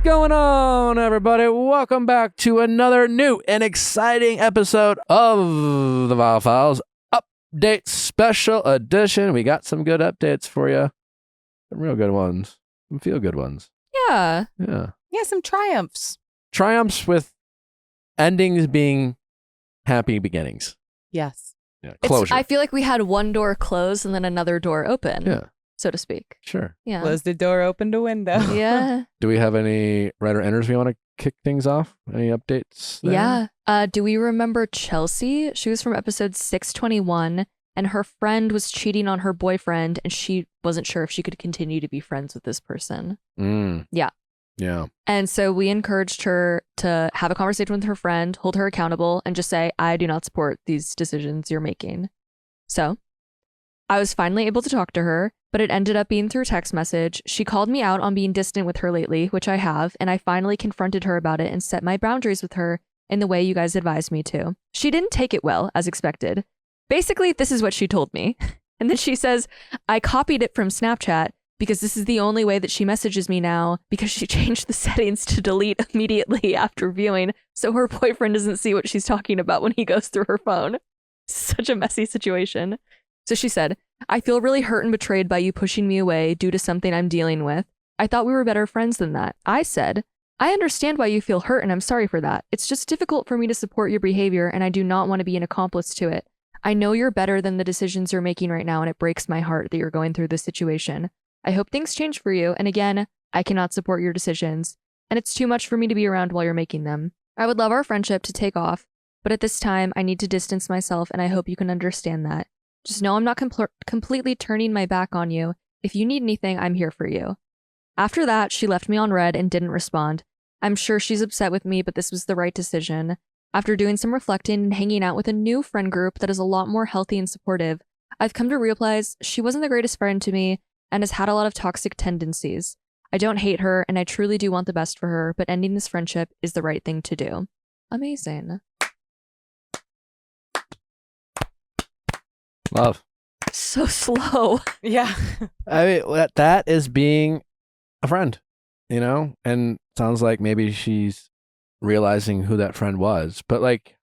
going on, everybody? Welcome back to another new and exciting episode of the Viall Files Update Special Edition. We got some good updates for you. Some real good ones. Some feel-good ones. Yeah. Yeah. Yeah, some triumphs. Triumphs with endings being happy beginnings. Yes. Yeah. Closure. I feel like we had one door close and then another door open, Yeah. so to speak. Sure. Yeah. Close the door, open the window. Yeah. Do we have any writer enters we want to kick things off? Any updates there? Yeah. Do we remember Chelsea? She was from episode 621, and her friend was cheating on her boyfriend, and she wasn't sure if she could continue to be friends with this person. Yeah. Yeah. And so we encouraged her to have a conversation with her friend, hold her accountable, and just say, I do not support these decisions you're making. So I was finally able to talk to her, but it ended up being through text message. She called me out on being distant with her lately, which I have, and I finally confronted her about it and set my boundaries with her in the way you guys advised me to. She didn't take it well, as expected. Basically, this is what she told me. And then she says, I copied it from Snapchat because this is the only way that she messages me now because she changed the settings to delete immediately after viewing so her boyfriend doesn't see what she's talking about when he goes through her phone. Such a messy situation. So she said, I feel really hurt and betrayed by you pushing me away due to something I'm dealing with. I thought we were better friends than that. I said, I understand why you feel hurt and I'm sorry for that. It's just difficult for me to support your behavior and I do not want to be an accomplice to it. I know you're better than the decisions you're making right now and it breaks my heart that you're going through this situation. I hope things change for you, and again, I cannot support your decisions, and it's too much for me to be around while you're making them. I would love our friendship to take off, but at this time, I need to distance myself, and I hope you can understand that. Just know I'm not completely turning my back on you. If you need anything, I'm here for you. After that, she left me on red and didn't respond. I'm sure she's upset with me, but this was the right decision. After doing some reflecting and hanging out with a new friend group that is a lot more healthy and supportive, I've come to realize she wasn't the greatest friend to me, and has had a lot of toxic tendencies. I don't hate her, and I truly do want the best for her, but ending this friendship is the right thing to do. Amazing. Love. So slow. Yeah. I mean, that is being a friend, you know? And sounds like maybe she's realizing who that friend was. But like,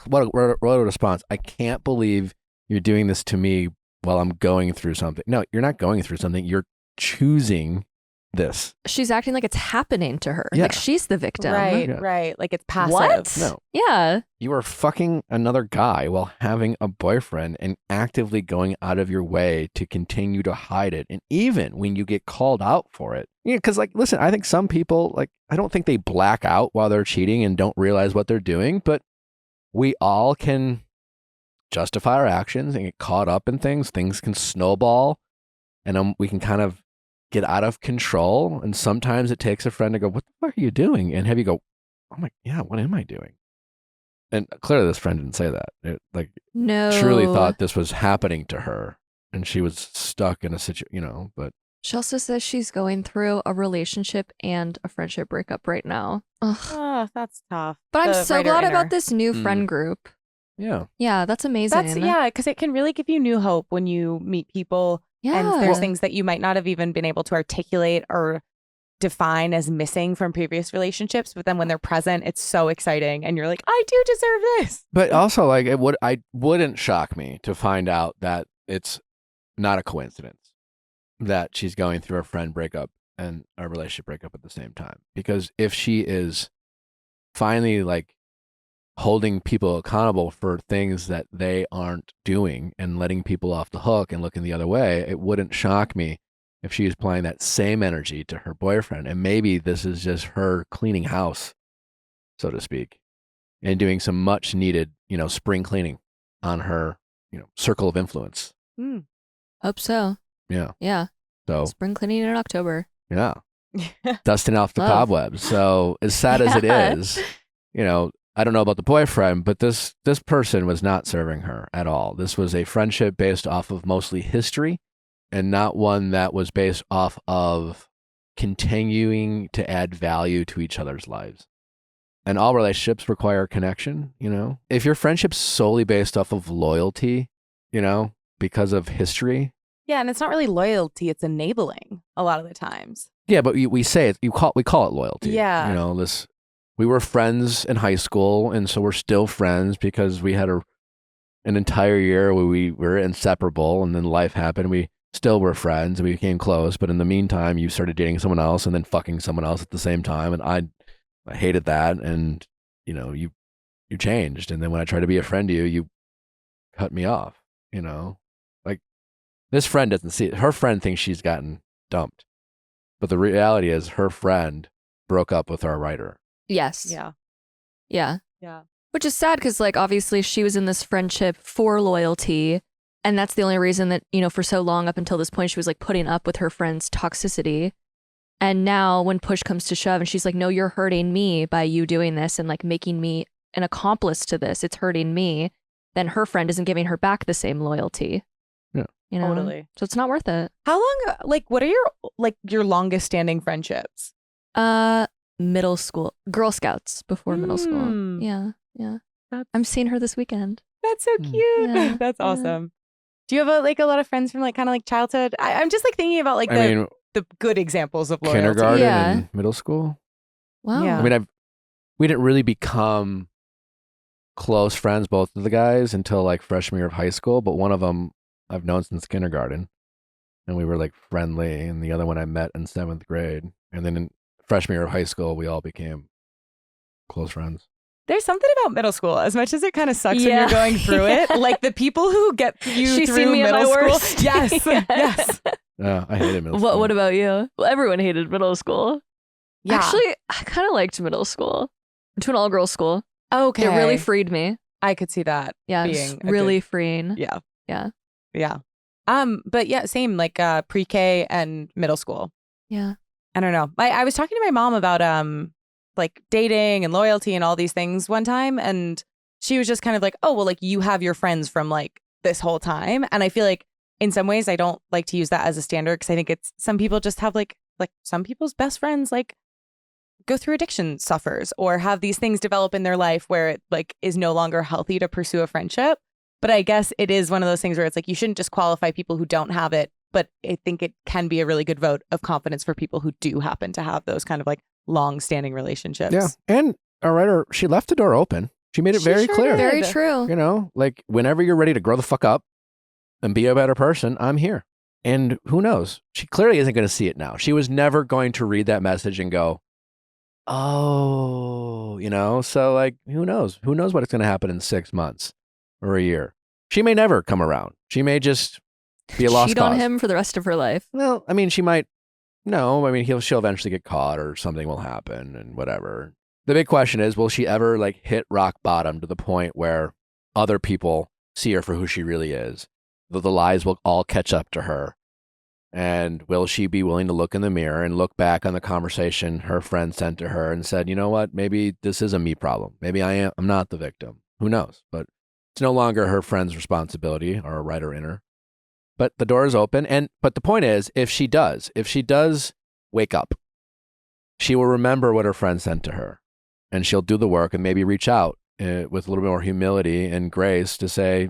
what a response. I can't believe you're doing this to me while I'm going through something. No, you're not going through something. You're choosing this. She's acting like it's happening to her. Yeah. Like she's the victim. Right, Yeah. right. Like it's passive. What? No. Yeah. You are fucking another guy while having a boyfriend and actively going out of your way to continue to hide it. And even when you get called out for it. Yeah, because like, listen, I think some people, like, I don't think they black out while they're cheating and don't realize what they're doing, but we all can justify our actions and get caught up in things. Things can snowball and we can kind of get out of control. And sometimes it takes a friend to go, what the fuck are you doing? And have you go, oh my, yeah, what am I doing? And clearly this friend didn't say that. It, like, No. truly thought this was happening to her and she was stuck in a situation, you know, but. She also says she's going through a relationship and a friendship breakup right now. Ugh. Oh, that's tough. But I'm The so writer glad inner. about this new friend group. Yeah. Yeah, that's amazing. That's, yeah, because it can really give you new hope when you meet people Yeah. and there's things that you might not have even been able to articulate or define as missing from previous relationships. But then when they're present, it's so exciting. And you're like, I do deserve this. But also, like, I wouldn't shock me to find out that it's not a coincidence that she's going through a friend breakup and a relationship breakup at the same time. Because if she is finally like holding people accountable for things that they aren't doing and letting people off the hook and looking the other way, it wouldn't shock me if she is applying that same energy to her boyfriend. And maybe this is just her cleaning house, so to speak, and doing some much needed, you know, spring cleaning on her, you know, circle of influence. Hope so. Yeah. Yeah. So, Spring cleaning in October. yeah. Dusting off the Love. cobwebs. So as sad as it is, you know, I don't know about the boyfriend, but this person was not serving her at all. This was a friendship based off of mostly history and not one that was based off of continuing to add value to each other's lives. And all relationships require connection, you know? If your friendship's solely based off of loyalty, you know, because of history. Yeah, and it's not really loyalty, it's enabling a lot of the times. Yeah, but we say it. We call it loyalty. Yeah. You know, we were friends in high school, and so we're still friends because we had an entire year where we were inseparable, and then life happened. We still were friends, and we became close. But in the meantime, you started dating someone else, and then fucking someone else at the same time, and I hated that. And you know, you changed, and then when I tried to be a friend to you, you cut me off. You know, like this friend doesn't see it. Her friend thinks she's gotten dumped, but the reality is her friend broke up with our writer. Yes. Yeah. Yeah. Yeah. Which is sad because, like, obviously she was in this friendship for loyalty. And that's the only reason that, you know, for so long up until this point, she was like putting up with her friend's toxicity. And now when push comes to shove and she's like, no, you're hurting me by you doing this and like making me an accomplice to this. It's hurting me. Then her friend isn't giving her back the same loyalty. Yeah. You know? Totally. So it's not worth it. How long, like, what are your longest standing friendships? Middle school. Girl Scouts before middle school. Mm. Yeah. Yeah. That's- I'm seeing her this weekend. That's so cute. Yeah. That's Yeah. awesome. Do you have a lot of friends from like kind of like childhood? I'm just like thinking about like the good examples of loyalty. Kindergarten Yeah. and middle school. Wow. Yeah. I mean, we didn't really become close friends, both of the guys, until like freshman year of high school. But one of them I've known since kindergarten, and we were like friendly. And the other one I met in 7th grade. And then in freshman year of high school, we all became close friends. There's something about middle school, as much as it kind of sucks when Yeah. you're going through it. Like the people who get you She's through seen me at middle my school. worst. Yes, Yeah. yes. I hated middle school. What about you? Well, everyone hated middle school. Yeah. Actually, I kind of liked middle school. Went to an all girls school. Okay. It really freed me. I could see that. Yeah, it was being a really freeing. Yeah. Yeah. Yeah. But yeah, same like pre-K and middle school. Yeah. I don't know. I was talking to my mom about like dating and loyalty and all these things one time, and she was just kind of like, oh well, like you have your friends from like this whole time. And I feel like in some ways I don't like to use that as a standard because I think it's some people just have like some people's best friends like go through addiction suffers or have these things develop in their life where it like is no longer healthy to pursue a friendship. But I guess it is one of those things where it's like you shouldn't disqualify people who don't have it. But I think it can be a really good vote of confidence for people who do happen to have those kind of like long-standing relationships. Yeah. And our writer, she left the door open. She made it She very sure clear. did. Very true. You know, like whenever you're ready to grow the fuck up and be a better person, I'm here. And who knows? She clearly isn't going to see it now. She was never going to read that message and go, oh, you know? So like, who knows? Who knows what's going to happen in 6 months or a year? She may never come around. She may just be a lost Cheat cause. on him for the rest of her life. Well, I mean, she might. No, I mean, she'll eventually get caught or something will happen and whatever. The big question is, will she ever like hit rock bottom to the point where other people see her for who she really is? The lies will all catch up to her. And will she be willing to look in the mirror and look back on the conversation her friend sent to her and said, you know what, maybe this is a me problem. Maybe I'm not the victim. Who knows? But it's no longer her friend's responsibility or a writer in her. But the door is open. But the point is, if she does wake up, she will remember what her friend sent to her, and she'll do the work and maybe reach out with a little bit more humility and grace to say,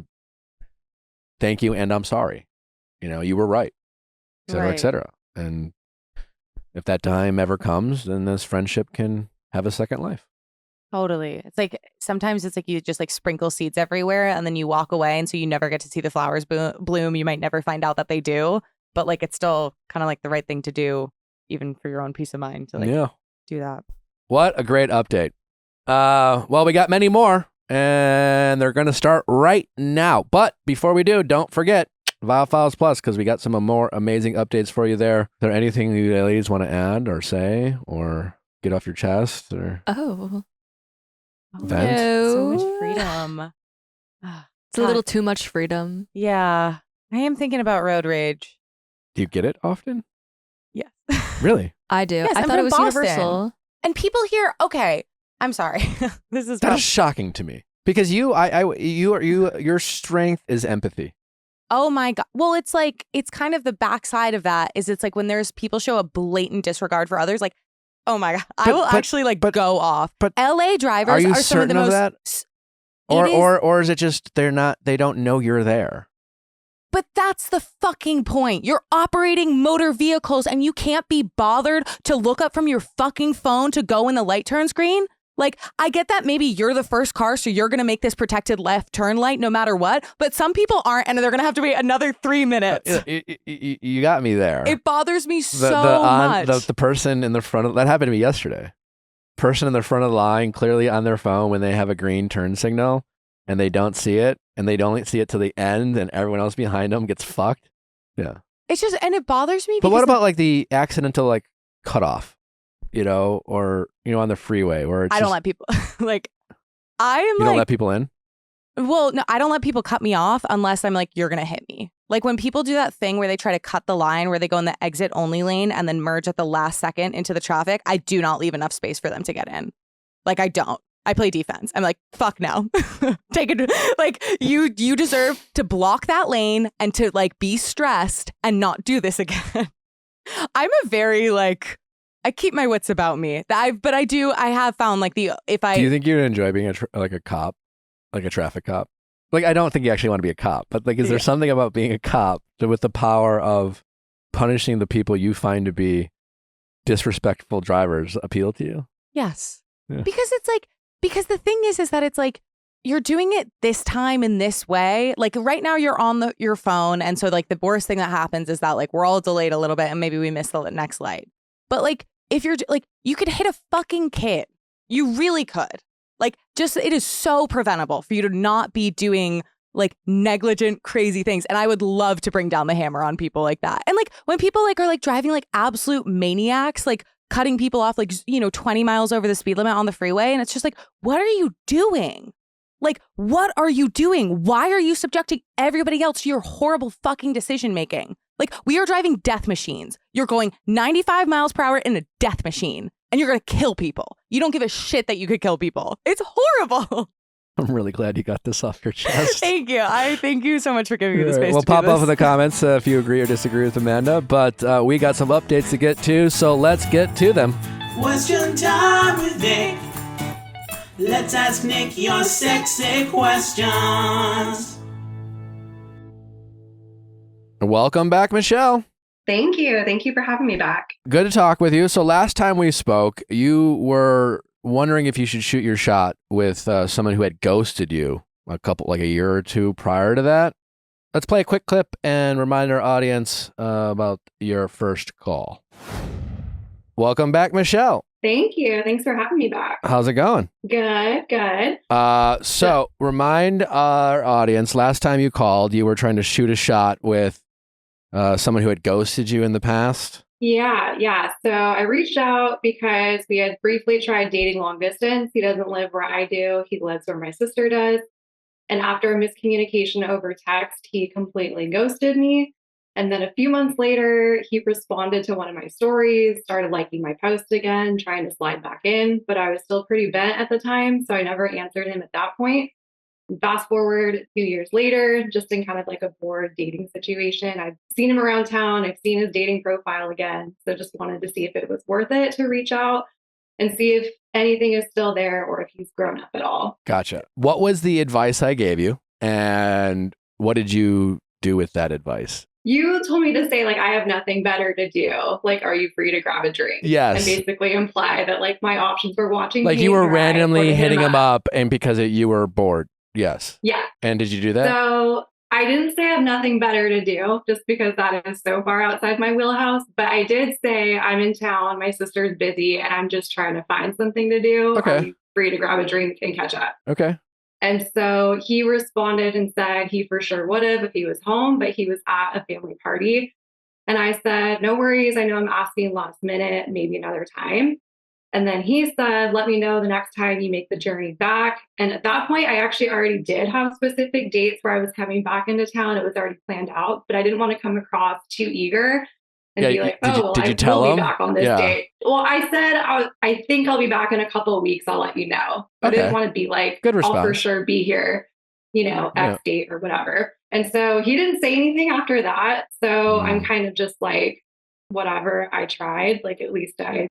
thank you. And I'm sorry. You know, you were right, et cetera, et Right. cetera. And if that time ever comes, then this friendship can have a second life. Totally. It's like sometimes it's like you just like sprinkle seeds everywhere and then you walk away. And so you never get to see the flowers bloom. You might never find out that they do. But like it's still kind of like the right thing to do, even for your own peace of mind to like Yeah. do that. What a great update. Well, we got many more, and they're going to start right now. But before we do, don't forget Viall Files Plus, because we got some more amazing updates for you there. Is there anything you ladies want to add or say or get off your chest or Oh. vent? No. So much freedom. It's a little too much freedom. Yeah. I am thinking about road rage. Do you get it often? Yes. Really? I do. Yes, I I'm thought it from was Boston. universal. And people here, okay, I'm sorry. This is That rough. is shocking to me because your strength is empathy. Oh my God. Well, it's like, it's kind of the backside of that is it's like when there's people show a blatant disregard for others, like, oh my God, I will actually like go off. but LA drivers are you some of the certain of most. that? s- Or it is- or is it just they don't know you're there? But that's the fucking point. You're operating motor vehicles and you can't be bothered to look up from your fucking phone to go when the light turns green. Like, I get that maybe you're the first car, so you're going to make this protected left turn light no matter what. But some people aren't, and they're going to have to wait another 3 minutes. You got me there. It bothers me much. The person in the front of that happened to me yesterday. Person in the front of the line clearly on their phone when they have a green turn signal and they don't see it and they don't see it till the end and everyone else behind them gets fucked. Yeah. It's just, and it bothers me. But what about like the accidental like cutoff, or, on the freeway where it's I don't let people like, you don't let people in? Well, no, I don't let people cut me off unless I'm like, you're going to hit me. Like when people do that thing where they try to cut the line, where they go in the exit only lane and then merge at the last second into the traffic, I do not leave enough space for them to get in. Like I don't. I play defense. I'm like, fuck no. Take it. Like you deserve to block that lane and to like be stressed and not do this again. I'm a very like, I keep my wits about me. I have found like do you think you'd enjoy being a cop, like a traffic cop? Like, I don't think you actually want to be a cop, but like, is there something about being a cop with the power of punishing the people you find to be disrespectful drivers appeal to you? Yes. Yeah. Because the thing is that it's like, you're doing it this time in this way. Like right now you're on your phone. And so like the worst thing that happens is that like we're all delayed a little bit and maybe we miss the next light. But like, if you're like, you could hit a fucking kid. You really could. Like, just, it is so preventable for you to not be doing like negligent, crazy things. And I would love to bring down the hammer on people like that. And like, when people like are like driving like absolute maniacs, like cutting people off, like, 20 miles over the speed limit on the freeway. And it's just like, what are you doing? Like, what are you doing? Why are you subjecting everybody else to your horrible fucking decision making? Like, we are driving death machines. You're going 95 miles per hour in a death machine. And you're going to kill people. You don't give a shit that you could kill people. It's horrible. I'm really glad you got this off your chest. Thank you. Thank you so much for giving me the space We'll to do pop this. off in the comments if you agree or disagree with Amanda. But we got some updates to get to, so let's get to them. Question time with Nick. Let's ask Nick your sexy questions. Welcome back, Michelle. Thank you. Thank you for having me back. Good to talk with you. So last time we spoke, you were wondering if you should shoot your shot with someone who had ghosted you a year or two prior to that. Let's play a quick clip and remind our audience about your first call. Welcome back, Michelle. Thank you. Thanks for having me back. How's it going? Good. So remind our audience, last time you called, you were trying to shoot a shot with someone who had ghosted you in the past. Yeah. So I reached out because we had briefly tried dating long distance. He doesn't live where I do. He lives where my sister does. And after a miscommunication over text, he completely ghosted me. And then a few months later, he responded to one of my stories, started liking my post again, trying to slide back in, but I was still pretty bent at the time, so I never answered him at that point. Fast forward a few years later, just in kind of like a bored dating situation, I've seen him around town. I've seen his dating profile again. So just wanted to see if it was worth it to reach out and see if anything is still there or if he's grown up at all. Gotcha. What was the advice I gave you? And what did you do with that advice? You told me to say, like, I have nothing better to do. Like, are you free to grab a drink? Yes. And basically imply that, like, my options were watching like TV you were or randomly hitting him up and because you were bored. Yes. Yeah. And did you do that? So I didn't say I have nothing better to do just because that is so far outside my wheelhouse. But I did say I'm in town. My sister's busy and I'm just trying to find something to do. Okay. Are you free to grab a drink and catch up? Okay. And so he responded and said he for sure would have if he was home, but he was at a family party. And I said, no worries. I know I'm asking last minute, maybe another time. And then he said, let me know the next time you make the journey back. And at that point, I actually already did have specific dates where I was coming back into town. It was already planned out, but I didn't want to come across too eager and be like, I will be back on this date. Well, I said, I think I'll be back in a couple of weeks. I'll let you know. I didn't want to be like, I'll for sure be here, X date or whatever. And so he didn't say anything after that. So I'm kind of just like, whatever, I tried. Like, at least I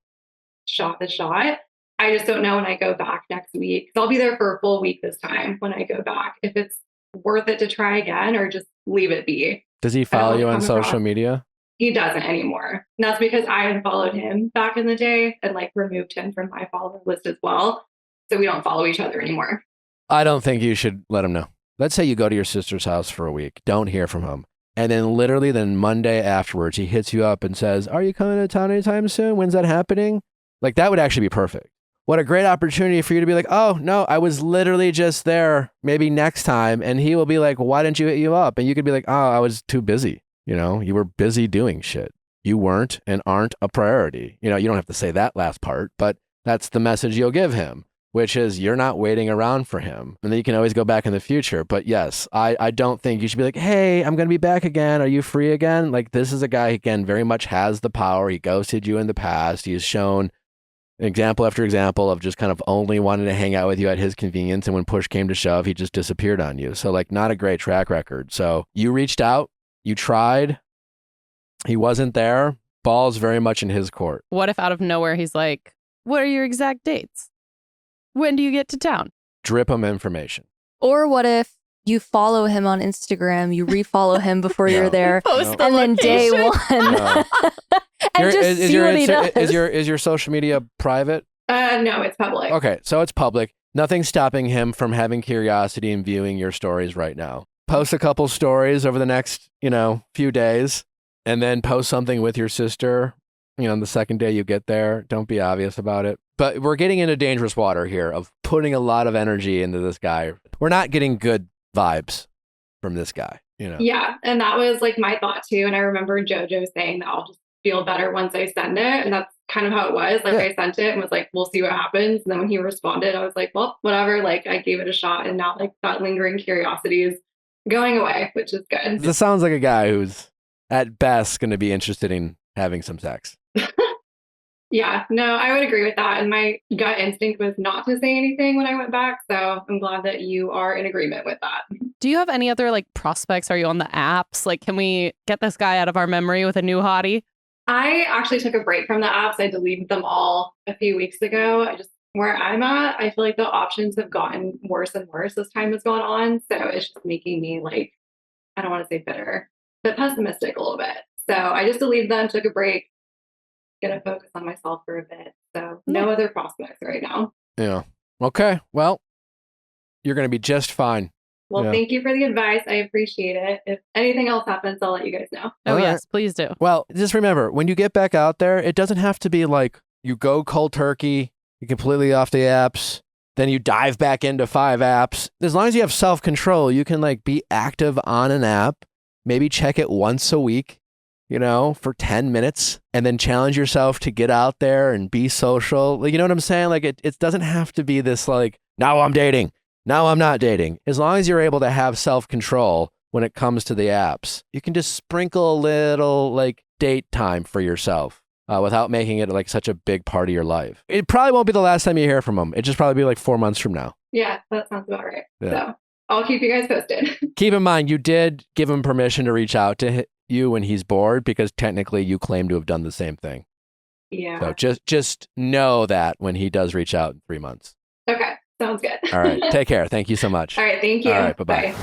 shot the shot. I just don't know when I go back next week. So I'll be there for a full week this time when I go back. If it's worth it to try again or just leave it be. Does he I don't follow like you on come social across. media? He doesn't anymore. And that's because I unfollowed him back in the day and like removed him from my follower list as well. So we don't follow each other anymore. I don't think you should let him know. Let's say you go to your sister's house for a week, don't hear from him. And then literally then Monday afterwards, he hits you up and says, are you coming to town anytime soon? When's that happening? Like that would actually be perfect. What a great opportunity for you to be like, oh, no, I was literally just there. Maybe next time. And he will be like, why didn't you hit you up? And you could be like, oh, I was too busy. You know, you were busy doing shit. You weren't and aren't a priority. You know, you don't have to say that last part, but that's the message you'll give him, which is you're not waiting around for him. And then you can always go back in the future. But yes, I don't think you should be like, hey, I'm going to be back again. Are you free again? Like this is a guy, again, very much has the power. He ghosted you in the past. He has shown example after example of just kind of only wanting to hang out with you at his convenience. And when push came to shove, he just disappeared on you. So like not a great track record. So you reached out, you tried, he wasn't there. Ball's very much in his court. What if out of nowhere he's like, what are your exact dates? When do you get to town? Drip him information. Or what if you follow him on Instagram, you refollow him before you're there, Post and then day one, No. and just see what he does. Is your social media private? No, it's public. Okay, so it's public. Nothing's stopping him from having curiosity and viewing your stories right now. Post a couple stories over the next, few days, and then post something with your sister, the second day you get there. Don't be obvious about it. But we're getting into dangerous water here of putting a lot of energy into this guy. We're not getting good vibes from this guy, Yeah. And that was like my thought too. And I remember JoJo saying that I'll just feel better once I send it. And that's kind of how it was. Like I sent it and was like, we'll see what happens. And then when he responded, I was like, well, whatever. Like I gave it a shot, and now like that lingering curiosity is going away, which is good. This sounds like a guy who's at best going to be interested in having some sex. Yeah, no, I would agree with that. And my gut instinct was not to say anything when I went back. So I'm glad that you are in agreement with that. Do you have any other like prospects? Are you on the apps? Like, can we get this guy out of our memory with a new hottie? I actually took a break from the apps. I deleted them all a few weeks ago. Where I'm at, I feel like the options have gotten worse and worse as time has gone on. So it's just making me like, I don't want to say bitter, but pessimistic a little bit. So I just deleted them, took a break, gonna focus on myself for a bit. So no other prospects right now. Yeah. Okay. Well, you're going to be just fine. Well, thank you for the advice. I appreciate it. If anything else happens, I'll let you guys know. Oh, All yes, right. please do. Well, just remember, when you get back out there, it doesn't have to be like you go cold turkey, you're completely off the apps, then you dive back into 5 apps. As long as you have self-control, you can like be active on an app, maybe check it once a week, for 10 minutes, and then challenge yourself to get out there and be social. Like, you know what I'm saying? Like it doesn't have to be this like, now I'm dating, now I'm not dating. As long as you're able to have self-control when it comes to the apps, you can just sprinkle a little like date time for yourself without making it like such a big part of your life. It probably won't be the last time you hear from him. It just probably be like 4 months from now. Yeah, that sounds about right. Yeah. So I'll keep you guys posted. Keep in mind, you did give him permission to reach out to you when he's bored, because technically you claim to have done the same thing. Yeah. So just know that when he does reach out in 3 months. Okay. Sounds good. All right. Take care. Thank you so much. All right. Thank you. All right. Bye-bye. Bye.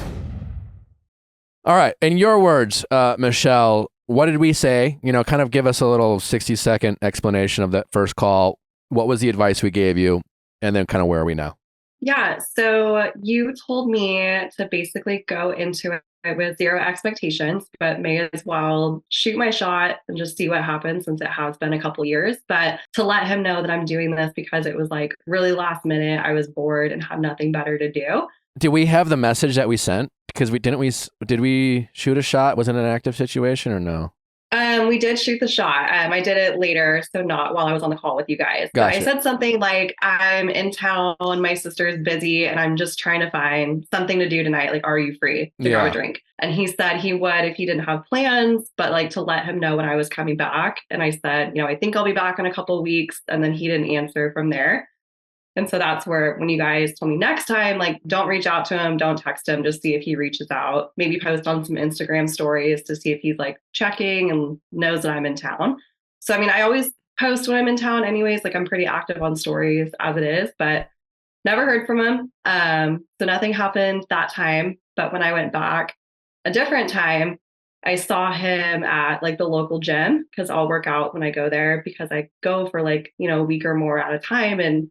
All right. In your words, Michelle, what did we say? Kind of give us a little 60-second explanation of that first call. What was the advice we gave you? And then kind of where are we now? Yeah. So you told me to basically go into it with zero expectations, but may as well shoot my shot and just see what happens, since it has been a couple years. But to let him know that I'm doing this because it was like really last minute. I was bored and had nothing better to do. Did we have the message that we sent? Because did we shoot a shot? Was it an active situation or no? We did shoot the shot. I did it later, so not while I was on the call with you guys. Gotcha. But I said something like, I'm in town, my sister's busy, and I'm just trying to find something to do tonight. Like, are you free to grab a drink? And he said he would if he didn't have plans, but like to let him know when I was coming back. And I said, I think I'll be back in a couple of weeks. And then he didn't answer from there. And so that's where, when you guys told me next time, like, don't reach out to him, don't text him, just see if he reaches out, maybe post on some Instagram stories to see if he's like checking and knows that I'm in town. So, I always post when I'm in town anyways, like I'm pretty active on stories as it is, but never heard from him. So nothing happened that time. But when I went back a different time, I saw him at like the local gym because I'll work out when I go there because I go for like, a week or more at a time and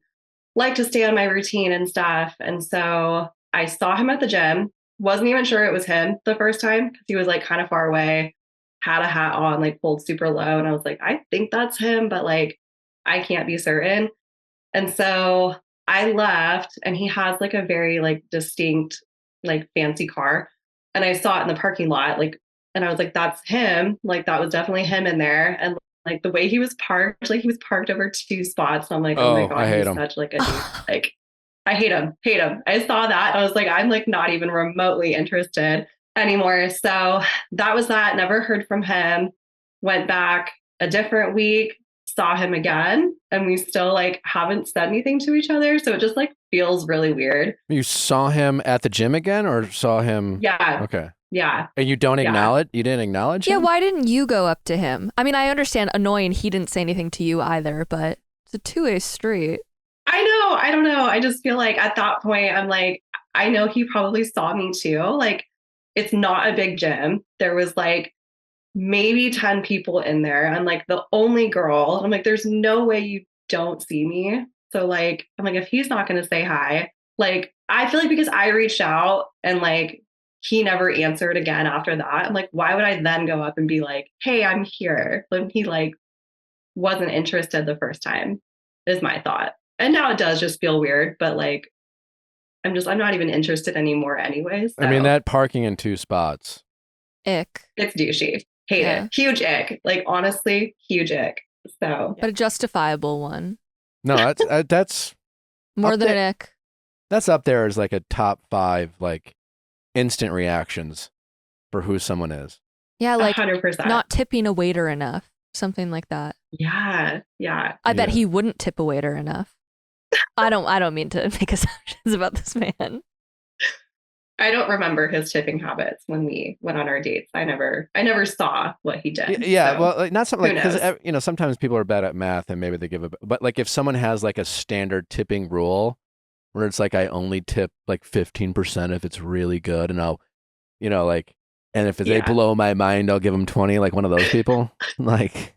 like to stay on my routine and stuff. And so I saw him at the gym, wasn't even sure it was him the first time because he was like kind of far away, had a hat on, like pulled super low. And I was like, I think that's him, but like, I can't be certain. And so I left and he has like a very like distinct, like fancy car. And I saw it in the parking lot, like, and I was like, that's him. Like, that was definitely him in there. And like the way he was parked, like he was parked over 2 spots. So I'm like, oh my God, I hate he's him. such like a dude. Like, I hate him. I saw that. I was like, I'm like not even remotely interested anymore. So that was that. Never heard from him. Went back a different week, saw him again, and we still like haven't said anything to each other. So it just like feels really weird. You saw him at the gym again, or saw him? Yeah. Okay. Yeah. And you don't acknowledge? You didn't acknowledge Yeah, him? why didn't you go up to him? I mean, I understand annoying he didn't say anything to you either, but it's a two-way street. I know. I don't know. I just feel like at that point, I'm like, I know he probably saw me too. Like, it's not a big gym. There was like maybe 10 people in there. I'm like the only girl. I'm like, there's no way you don't see me. So like, I'm like, if he's not going to say hi, like, I feel like because I reached out and like, he never answered again after that. I'm like, why would I then go up and be like, hey, I'm here when he like wasn't interested the first time is my thought. And now it does just feel weird, but like, I'm not even interested anymore anyways. So I mean, that parking in 2 spots. Ick. it's douchey. Hate Yeah. it. Huge ick. Like, honestly, huge ick. So, But a justifiable one. No, that's More Up than there- an ick. that's up there as like a top 5 like instant reactions for who someone is. Yeah, like 100%. not tipping a waiter enough. Something like that. Yeah. Yeah. I bet Yeah. he wouldn't tip a waiter enough. I don't mean to make assumptions about this man. I don't remember his tipping habits when we went on our dates. I never saw what he did. Yeah, so well, like, not something who like because knows? sometimes people are bad at math and maybe they give a but like if someone has like a standard tipping rule where it's like I only tip like 15% if it's really good and I'll like and if they Yeah. blow my mind I'll give them 20 like one of those people like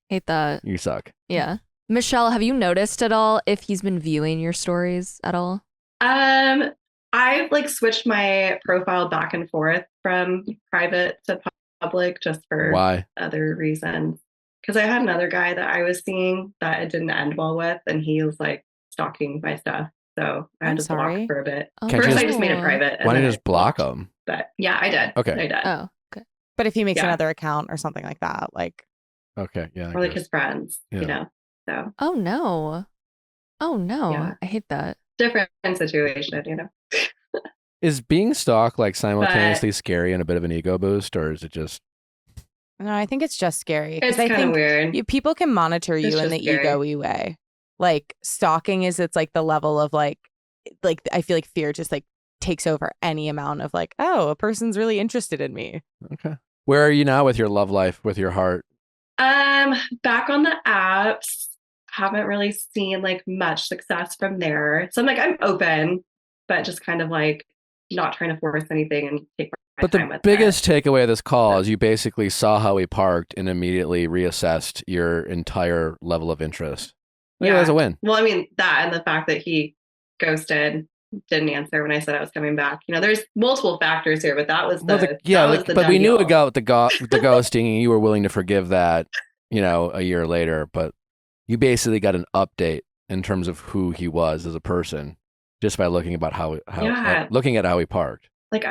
Hate that. you suck. Yeah. Michelle, have you noticed at all if he's been viewing your stories at all? I've like switched my profile back and forth from private to public just for Why? other reasons. Because I had another guy that I was seeing that it didn't end well with, and he was like stalking my stuff. So I I'm had to sorry. block for a bit. Oh, Can't you First, I just- just made it private. and Why don't you then just I block blocked. them? But yeah, I did. Okay. I did. Oh, okay. But if he makes Yeah. another account or something like that, like Okay, yeah. I Or like guess. his friends, Yeah. So Oh no. Oh no. Yeah. I hate that. different situation, Is being stalked like simultaneously scary and a bit of an ego boost, or is it just no, I think it's just scary. 'Cause It's I kind of think weird. people can monitor It's you in just the scary. ego-y way. Like stalking it's like the level of like I feel like fear just like takes over any amount of like, oh, a person's really interested in me. okay? Where are you now with your love life, with your heart? Back on the apps, haven't really seen like much success from there. So I'm like, I'm open, but just kind of like not trying to force anything and take my But time the with biggest takeaway of this call So- is you basically saw how he parked and immediately reassessed your entire level of interest. Maybe Yeah. that's a win. Well, I mean, that and the fact that he ghosted, didn't answer when I said I was coming back. There's multiple factors here, but that was the, Well, that was the but we done knew deal. about the ghosting, and you were willing to forgive that, a year later. But you basically got an update in terms of who he was as a person just by looking about Yeah. looking at how he parked. Like,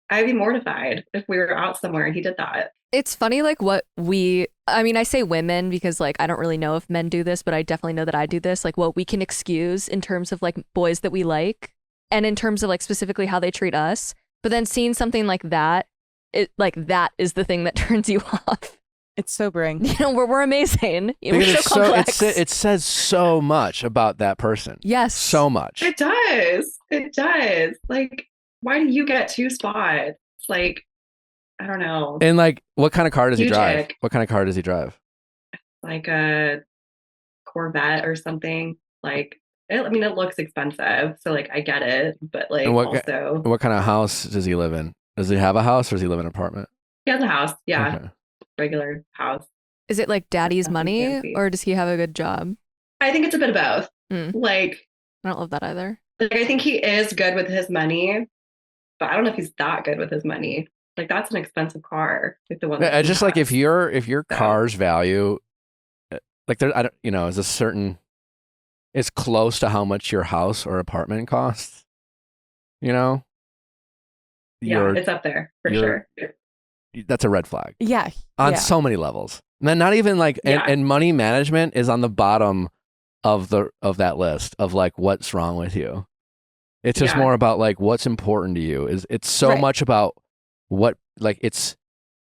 I'd be mortified if we were out somewhere and he did that. It's funny, like I say women because like I don't really know if men do this, but I definitely know that I do this. Like what we can excuse in terms of like boys that we like and in terms of like specifically how they treat us. But then seeing something like that, that is the thing that turns you off. It's sobering. We're amazing. We're Because so complex. it says so much about that person. Yes. So much. It does. It does. Like, why do you get 2 spots? Like, I don't know. And like, what kind of car does he Huge drive? ick. What kind of car does he drive? Like a Corvette or something. Like, it looks expensive, so like I get it, but like And what also What kind of house does he live in? Does he have a house or does he live in an apartment? He has a house. Yeah. Okay. Regular house. Is it like daddy's Nothing money fancy. or does he have a good job? I think it's a bit of both. Mm. Like I don't love that either. I think he is good with his money, but I don't know if he's that good with his money. Like that's an expensive car. Like the one. Yeah, That it's he just like has. if your So. car's value, like there, I don't, is a certain, it's close to how much your house or apartment costs. You know, Yeah, it's up there for you're- sure. that's a red flag Yeah. on yeah. so many levels. And then not even like, Yeah. and money management is on the bottom of that list of like what's wrong with you. It's just Yeah. more about like what's important to you. It's so Right. much about what, like it's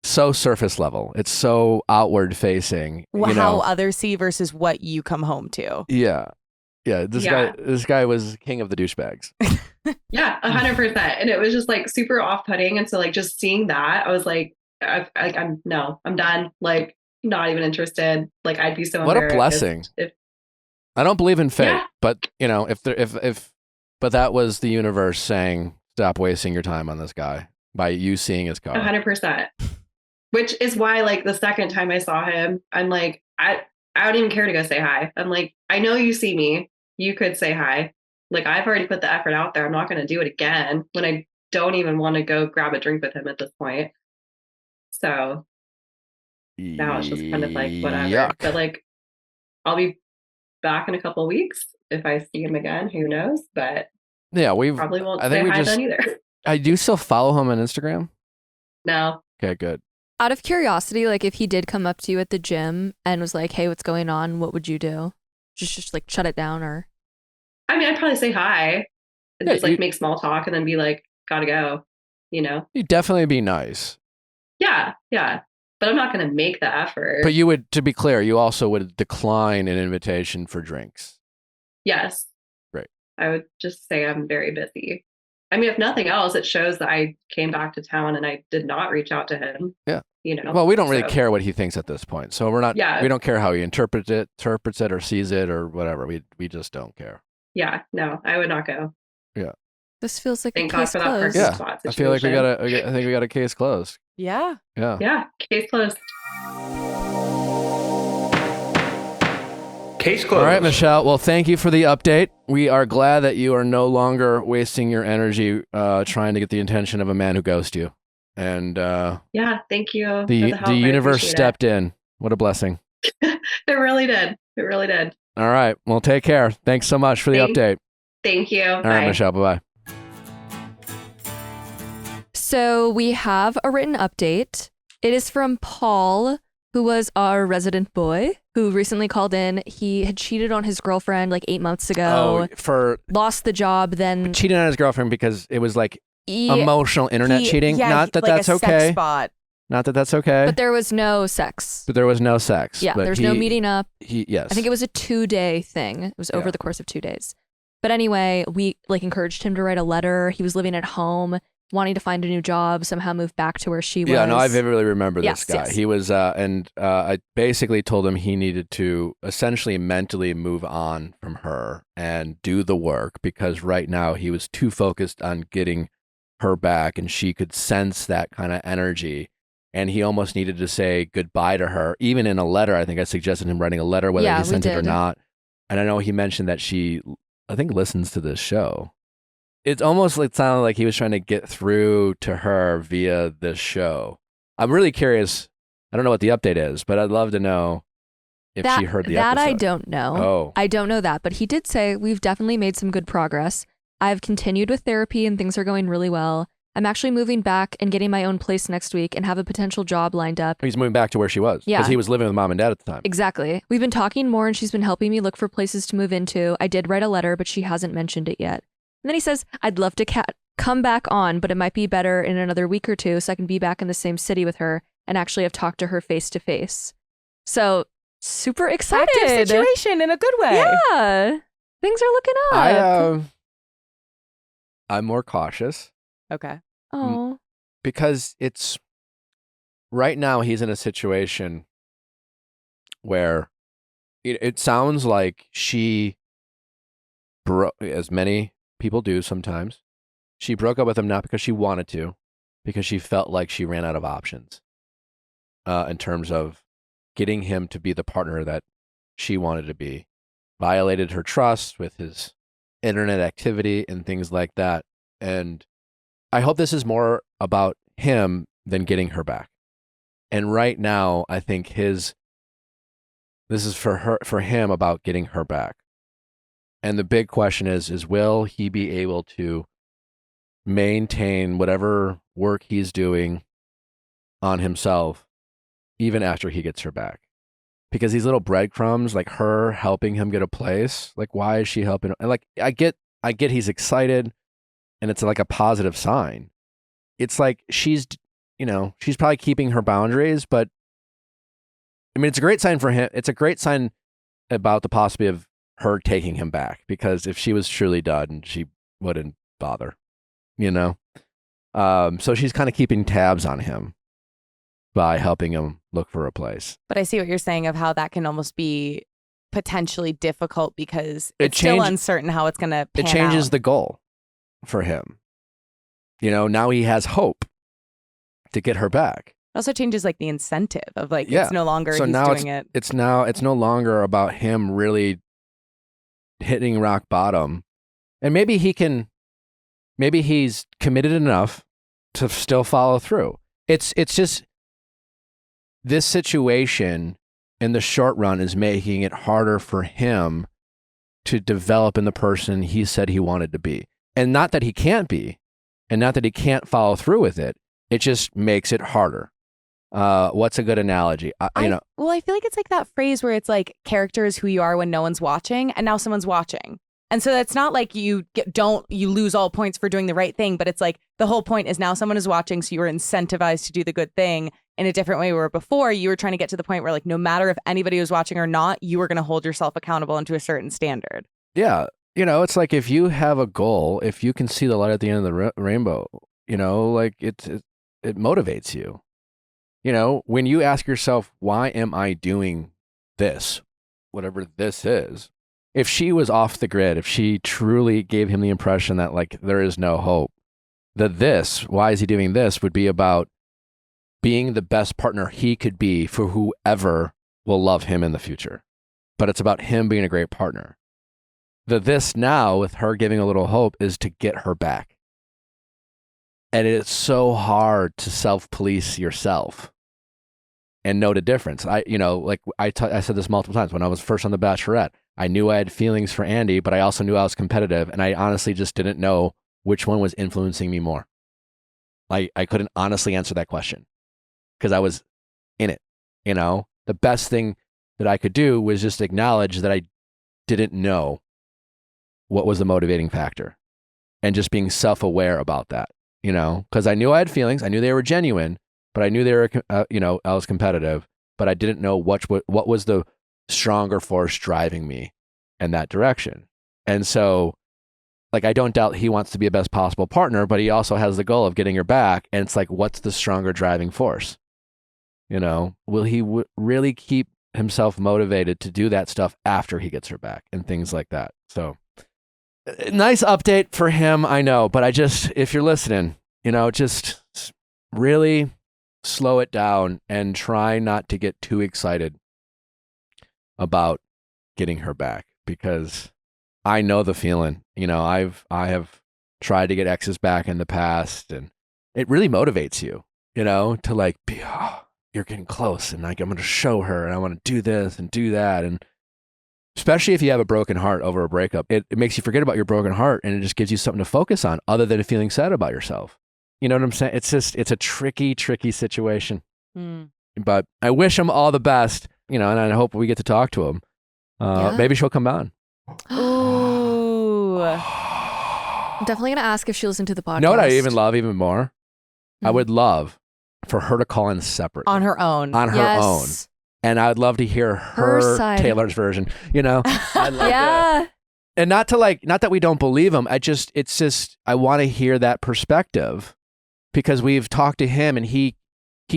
so surface level. It's so outward facing. How others see versus what you come home to. Yeah. Yeah. This guy was king of the douchebags. Yeah, 100%. And it was just like super off-putting. And so like just seeing that, I was like, I'm done. Like not even interested. Like I'd be so What a embarrassed blessing. if I don't believe in fate, Yeah. but but that was the universe saying, stop wasting your time on this guy by you seeing his car. 100%. Which is why like the second time I saw him, I'm like, I don't even care to go say hi. I'm like, I know you see me. You could say hi. Like I've already put the effort out there. I'm not going to do it again when I don't even want to go grab a drink with him at this point. So now it's just kind of like whatever. Yuck. But like I'll be back in a couple of weeks if I see him again. Who knows? But Yeah, probably won't I say think we hi just. then either. I do still follow him on Instagram. No. Okay, good. Out of curiosity, like if he did come up to you at the gym and was like, "Hey, what's going on?" What would you do? Just like shut it down, or? I mean, I'd probably say hi and Yeah, just like make small talk and then be like, gotta go, You'd definitely be nice. Yeah. Yeah. But I'm not going to make the effort. But you would, to be clear, you also would decline an invitation for drinks. Yes. Great. I would just say I'm very busy. I mean, if nothing else, it shows that I came back to town and I did not reach out to him. Yeah. Well, we don't really care what he thinks at this point. So we're not, Yeah. we don't care how he interprets it or sees it or whatever. We just don't care. Yeah. No, I would not go. Yeah. This feels like Thank a God case for that closed. parking Yeah. spot I feel like situation. I think we got a case closed. Yeah. Yeah. Yeah. Case closed. Case closed. All right, Michelle. Well, thank you for the update. We are glad that you are no longer wasting your energy trying to get the attention of a man who ghosted you. And Yeah. Thank you. for the help. I universe appreciate stepped in. What a blessing. It really did. It really did. All right. Well, take care. Thanks so much for the update. Thank you. All right, Michelle. Bye-bye. So we have a written update. It is from Paul, who was our resident boy, who recently called in. He had cheated on his girlfriend like 8 months ago. Lost the job, then cheating on his girlfriend because it was like emotional internet cheating. Yeah, Not that like that's a okay. sex spot. Not that that's okay. But there was no sex. But there was no sex. Yeah, but there was no meeting up. Yes. I think it was a 2-day thing. It was over the course of 2 days. But anyway, we like encouraged him to write a letter. He was living at home, wanting to find a new job, somehow move back to where she was. Yeah, no, I vividly remember Yes, this guy. yes. He was, I basically told him he needed to essentially mentally move on from her and do the work because right now he was too focused on getting her back and she could sense that kind of energy. And he almost needed to say goodbye to her, even in a letter. I think I suggested him writing a letter, whether Yeah, he we sent it or did. not. And I know he mentioned that she, I think, listens to this show. It's almost like sounded like he was trying to get through to her via this show. I'm really curious. I don't know what the update is, but I'd love to know if she heard the that episode. I don't know. Oh. I don't know that, but he did say we've definitely made some good progress. I've continued with therapy and things are going really well. I'm actually moving back and getting my own place next week and have a potential job lined up. He's moving back to where she was. Yeah. Because he was living with mom and dad at the time. Exactly. We've been talking more and she's been helping me look for places to move into. I did write a letter, but she hasn't mentioned it yet. And then he says, I'd love to come back on, but it might be better in another week or two so I can be back in the same city with her and actually have talked to her face to face. So super excited. Active situation in a good way. Yeah. Things are looking up. I'm more cautious Okay. Oh. because it's right now he's in a situation where it sounds like she as many people do sometimes, she broke up with him not because she wanted to, because she felt like she ran out of options in terms of getting him to be the partner that she wanted to be. Violated her trust with his internet activity and things like that. And I hope this is more about him than getting her back. And right now, I think this is for him about getting her back. And the big question is will he be able to maintain whatever work he's doing on himself even after he gets her back? Because these little breadcrumbs, like her helping him get a place, like why is she helping? And like I get he's excited and it's like a positive sign. It's like she's probably keeping her boundaries, but I mean, it's a great sign for him. It's a great sign about the possibility of her taking him back, because if she was truly done, she wouldn't bother, So she's kind of keeping tabs on him by helping him look for a place. But I see what you're saying of how that can almost be potentially difficult because it's still uncertain how it's going to pan out. It changes out. The goal for him. Now he has hope to get her back. It also changes like the incentive of like, it's no longer so he's now doing it. It's no longer about him really hitting rock bottom. And maybe he's committed enough to still follow through. It's just this situation in the short run is making it harder for him to develop in the person he said he wanted to be. And not that he can't be, and not that he can't follow through with it. It just makes it harder. What's a good analogy? Well, I feel like it's like that phrase where it's like character is who you are when no one's watching, and now someone's watching. And so that's not like you lose all points for doing the right thing, but it's like the whole point is now someone is watching, so you were incentivized to do the good thing in a different way, where before you were trying to get to the point where like no matter if anybody was watching or not, you were going to hold yourself accountable and to a certain standard. Yeah. It's like if you have a goal, if you can see the light at the end of the rainbow, like it motivates you. When you ask yourself, why am I doing this, whatever this is? If she was off the grid, if she truly gave him the impression that like there is no hope, why is he doing this, would be about being the best partner he could be for whoever will love him in the future. But it's about him being a great partner. This now, with her giving a little hope, is to get her back. And it's so hard to self-police yourself and know the difference. I said this multiple times when I was first on The Bachelorette. I knew I had feelings for Andy, but I also knew I was competitive, and I honestly just didn't know which one was influencing me more. I couldn't honestly answer that question because I was in it. The best thing that I could do was just acknowledge that I didn't know what was the motivating factor, and just being self-aware about that, because I knew I had feelings. I knew they were genuine, but I knew they were, I was competitive, but I didn't know what was the stronger force driving me in that direction. And so, like, I don't doubt he wants to be a best possible partner, but he also has the goal of getting her back. And it's like, what's the stronger driving force? Will he really keep himself motivated to do that stuff after he gets her back and things like that? So nice update for him, I know, but if you're listening, just really slow it down and try not to get too excited about getting her back, because I know the feeling. I have tried to get exes back in the past, and it really motivates you, to like be, you're getting close, and like I'm going to show her, and I want to do this and do that, and especially if you have a broken heart over a breakup, it makes you forget about your broken heart, and it just gives you something to focus on other than feeling sad about yourself. You know what I'm saying? It's a tricky situation. But I wish him all the best, and I hope we get to talk to him. Maybe she'll come on. Ooh. I'm definitely going to ask if she listened to the podcast. You know what I even love even more? I would love for her to call in separately. On her own. Yes. And I'd love to hear her side. Taylor's version, I'd love Yeah. that. And not that we don't believe him. It's just, I want to hear that perspective, because we've talked to him, and he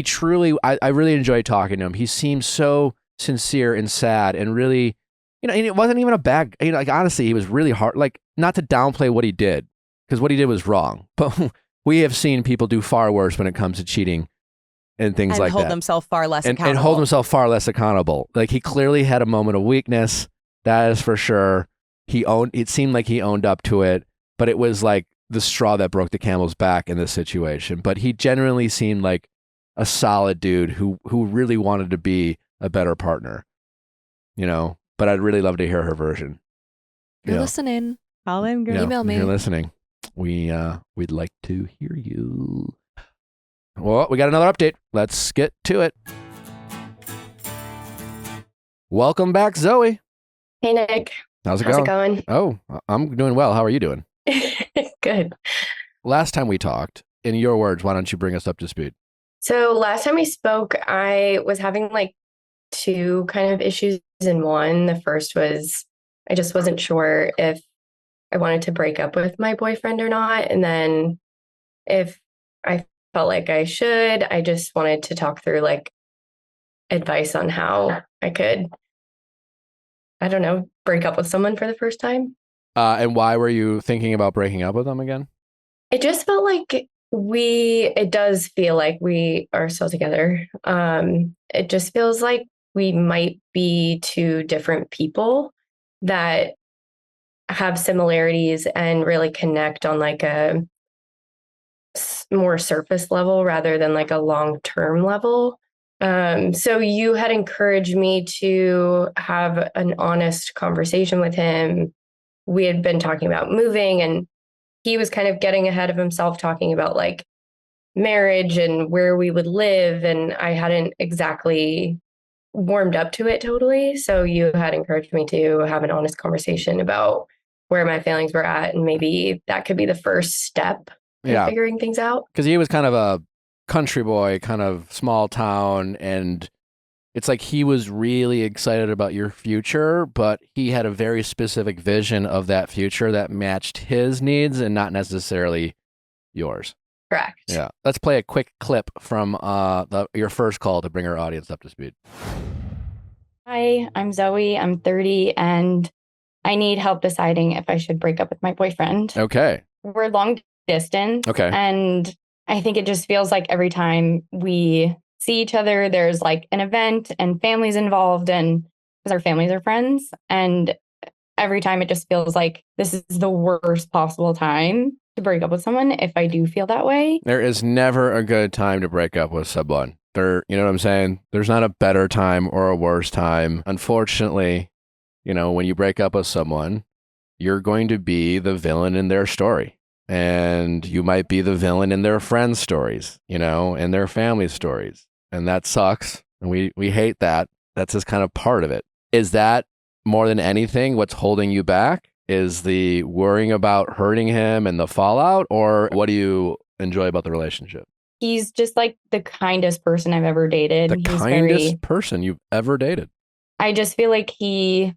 truly, I really enjoyed talking to him. He seems so sincere and sad, and really, and it wasn't even a bad, like honestly, he was really hard, like not to downplay what he did, because what he did was wrong, but we have seen people do far worse when it comes to cheating and things And like hold that. themselves far less And accountable. hold himself far less accountable. Like he clearly had a moment of weakness. That is for sure. It seemed like he owned up to it, but it was like the straw that broke the camel's back in this situation. But he genuinely seemed like a solid dude who really wanted to be a better partner, you know, but I'd really love to hear her version. You're Yeah. listening. Call in, girl. Yeah, Email if me. you're listening, we'd like to hear you. Well, we got another update. Let's get to it. Welcome back, Zoe. Hey, Nick. How's it How's going? it going? Oh, I'm doing well. How are you doing? Good. Last time we talked, in your words, why don't you bring us up to speed? So last time we spoke, I was having like two kind of issues in one. The first was I just wasn't sure if I wanted to break up with my boyfriend or not. And then if I felt like I should, I just wanted to talk through like advice on how I could, I don't know, break up with someone for the first time. And why were you thinking about breaking up with them again? It just felt like it does feel like we are still together. It just feels like we might be two different people that have similarities and really connect on like a more surface level rather than like a long-term level. So you had encouraged me to have an honest conversation with him. We had been talking about moving, and he was kind of getting ahead of himself talking about like marriage and where we would live. And I hadn't exactly warmed up to it totally. So you had encouraged me to have an honest conversation about where my feelings were at. And maybe that could be the first step in figuring things out. Because he was kind of a country boy, kind of small town, and it's like he was really excited about your future, but he had a very specific vision of that future that matched his needs and not necessarily yours. Correct. Yeah. Let's play a quick clip from your first call to bring our audience up to speed. Hi, I'm Zoe. I'm 30 and I need help deciding if I should break up with my boyfriend. Okay. We're long distance. Okay. And I think it just feels like every time we see each other, there's like an event and families involved, and because our families are friends. And every time it just feels like this is the worst possible time to break up with someone if I do feel that way. There is never a good time to break up with someone. You know what I'm saying? There's not a better time or a worse time. Unfortunately, you know, when you break up with someone, you're going to be the villain in their story. And you might be the villain in their friends' stories, you know, and their family stories. And that sucks. And we hate that. That's just kind of part of it. Is that more than anything what's holding you back? Is the worrying about hurting him and the fallout? Or what do you enjoy about the relationship? He's just like the kindest person I've ever dated. The He's kindest person you've ever dated. I just feel like he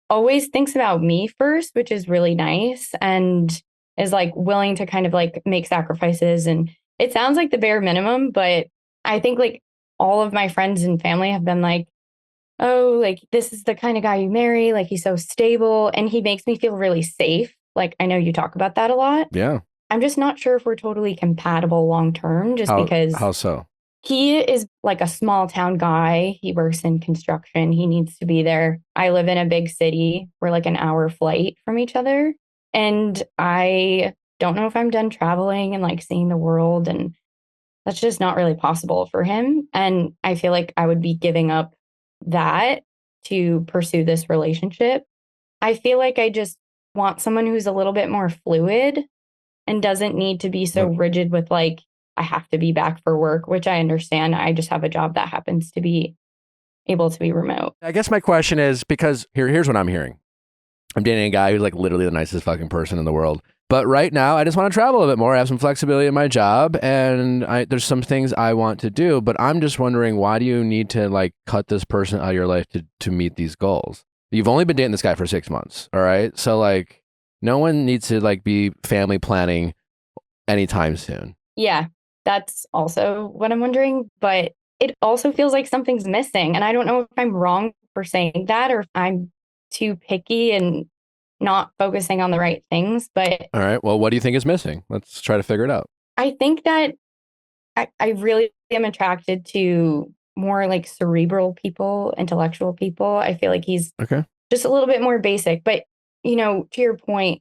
always thinks about me first, which is really nice, and is like willing to kind of like make sacrifices. And it sounds like the bare minimum, but I think like all of my friends and family have been like, oh, like this is the kind of guy you marry. Like he's so stable and he makes me feel really safe. Like I know you talk about that a lot. Yeah. I'm just not sure if we're totally compatible long term, just because How so? he is like a small town guy. He works in construction. He needs to be there. I live in a big city. We're like an hour flight from each other. And I don't know if I'm done traveling and like seeing the world. And that's just not really possible for him. And I feel like I would be giving up that to pursue this relationship. I feel like I just want someone who's a little bit more fluid and doesn't need to be so rigid with like, I have to be back for work, which I understand. I just have a job that happens to be able to be remote. I guess my question is, because here's what I'm hearing. I'm dating a guy who's like literally the nicest fucking person in the world. But right now, I just want to travel a bit more. I have some flexibility in my job, and there's some things I want to do. But I'm just wondering, why do you need to like cut this person out of your life to meet these goals? You've only been dating this guy for 6 months, all right? So like, no one needs to like be family planning anytime soon. Yeah, that's also what I'm wondering. But it also feels like something's missing. And I don't know if I'm wrong for saying that or if I'm too picky and not focusing on the right things. But all right, well, what do you think is missing? Let's try to figure it out. I think that I really am attracted to more like cerebral people, intellectual people. I feel like he's Okay. just a little bit more basic. But, to your point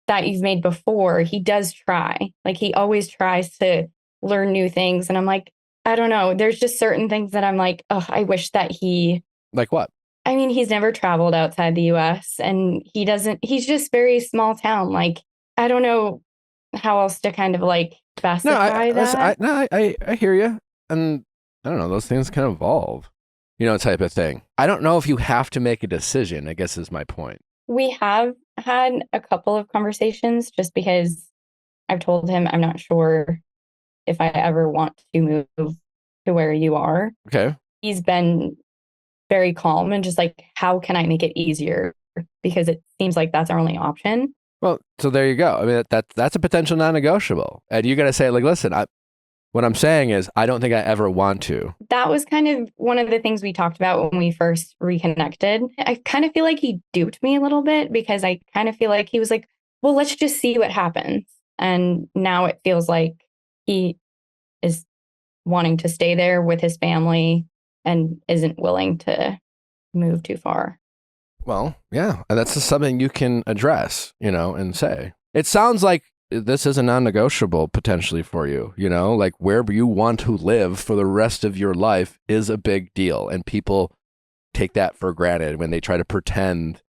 that you've made before, he does try. Like he always tries to learn new things. And I'm like, I don't know. There's just certain things that I'm like, oh, I wish that Like what? I mean, he's never traveled outside the US and he's just very small town. Like, I don't know how else to kind of like specify that. I hear you. And I don't know, those things can evolve, type of thing. I don't know if you have to make a decision, I guess is my point. We have had a couple of conversations just because I've told him I'm not sure if I ever want to move to where you are. Okay. He's been very calm and just like, how can I make it easier? Because it seems like that's our only option. Well, so there you go. I mean, that's a potential non-negotiable. And you got to say, like, listen, what I'm saying is I don't think I ever want to. That was kind of one of the things we talked about when we first reconnected. I kind of feel like he duped me a little bit because I kind of feel like he was like, well, let's just see what happens. And now it feels like he is wanting to stay there with his family and isn't willing to move too far. Well, yeah, and that's just something you can address, and say. It sounds like this is a non-negotiable potentially for you, like where you want to live for the rest of your life is a big deal. And people take that for granted when they try to pretend,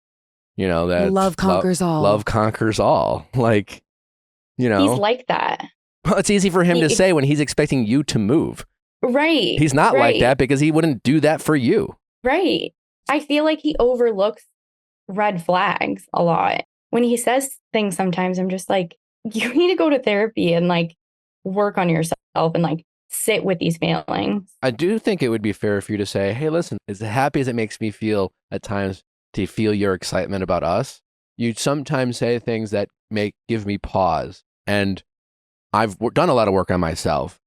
that Love conquers all. Love conquers all. Like, He's like that. Well, it's easy for him to say when he's expecting you to move. Right. He's not like that because he wouldn't do that for you. Right. I feel like he overlooks red flags a lot. When he says things sometimes, I'm just like, you need to go to therapy and like work on yourself and like sit with these feelings. I do think it would be fair for you to say, hey, listen, as happy as it makes me feel at times to feel your excitement about us, you sometimes say things that give me pause. And I've done a lot of work on myself.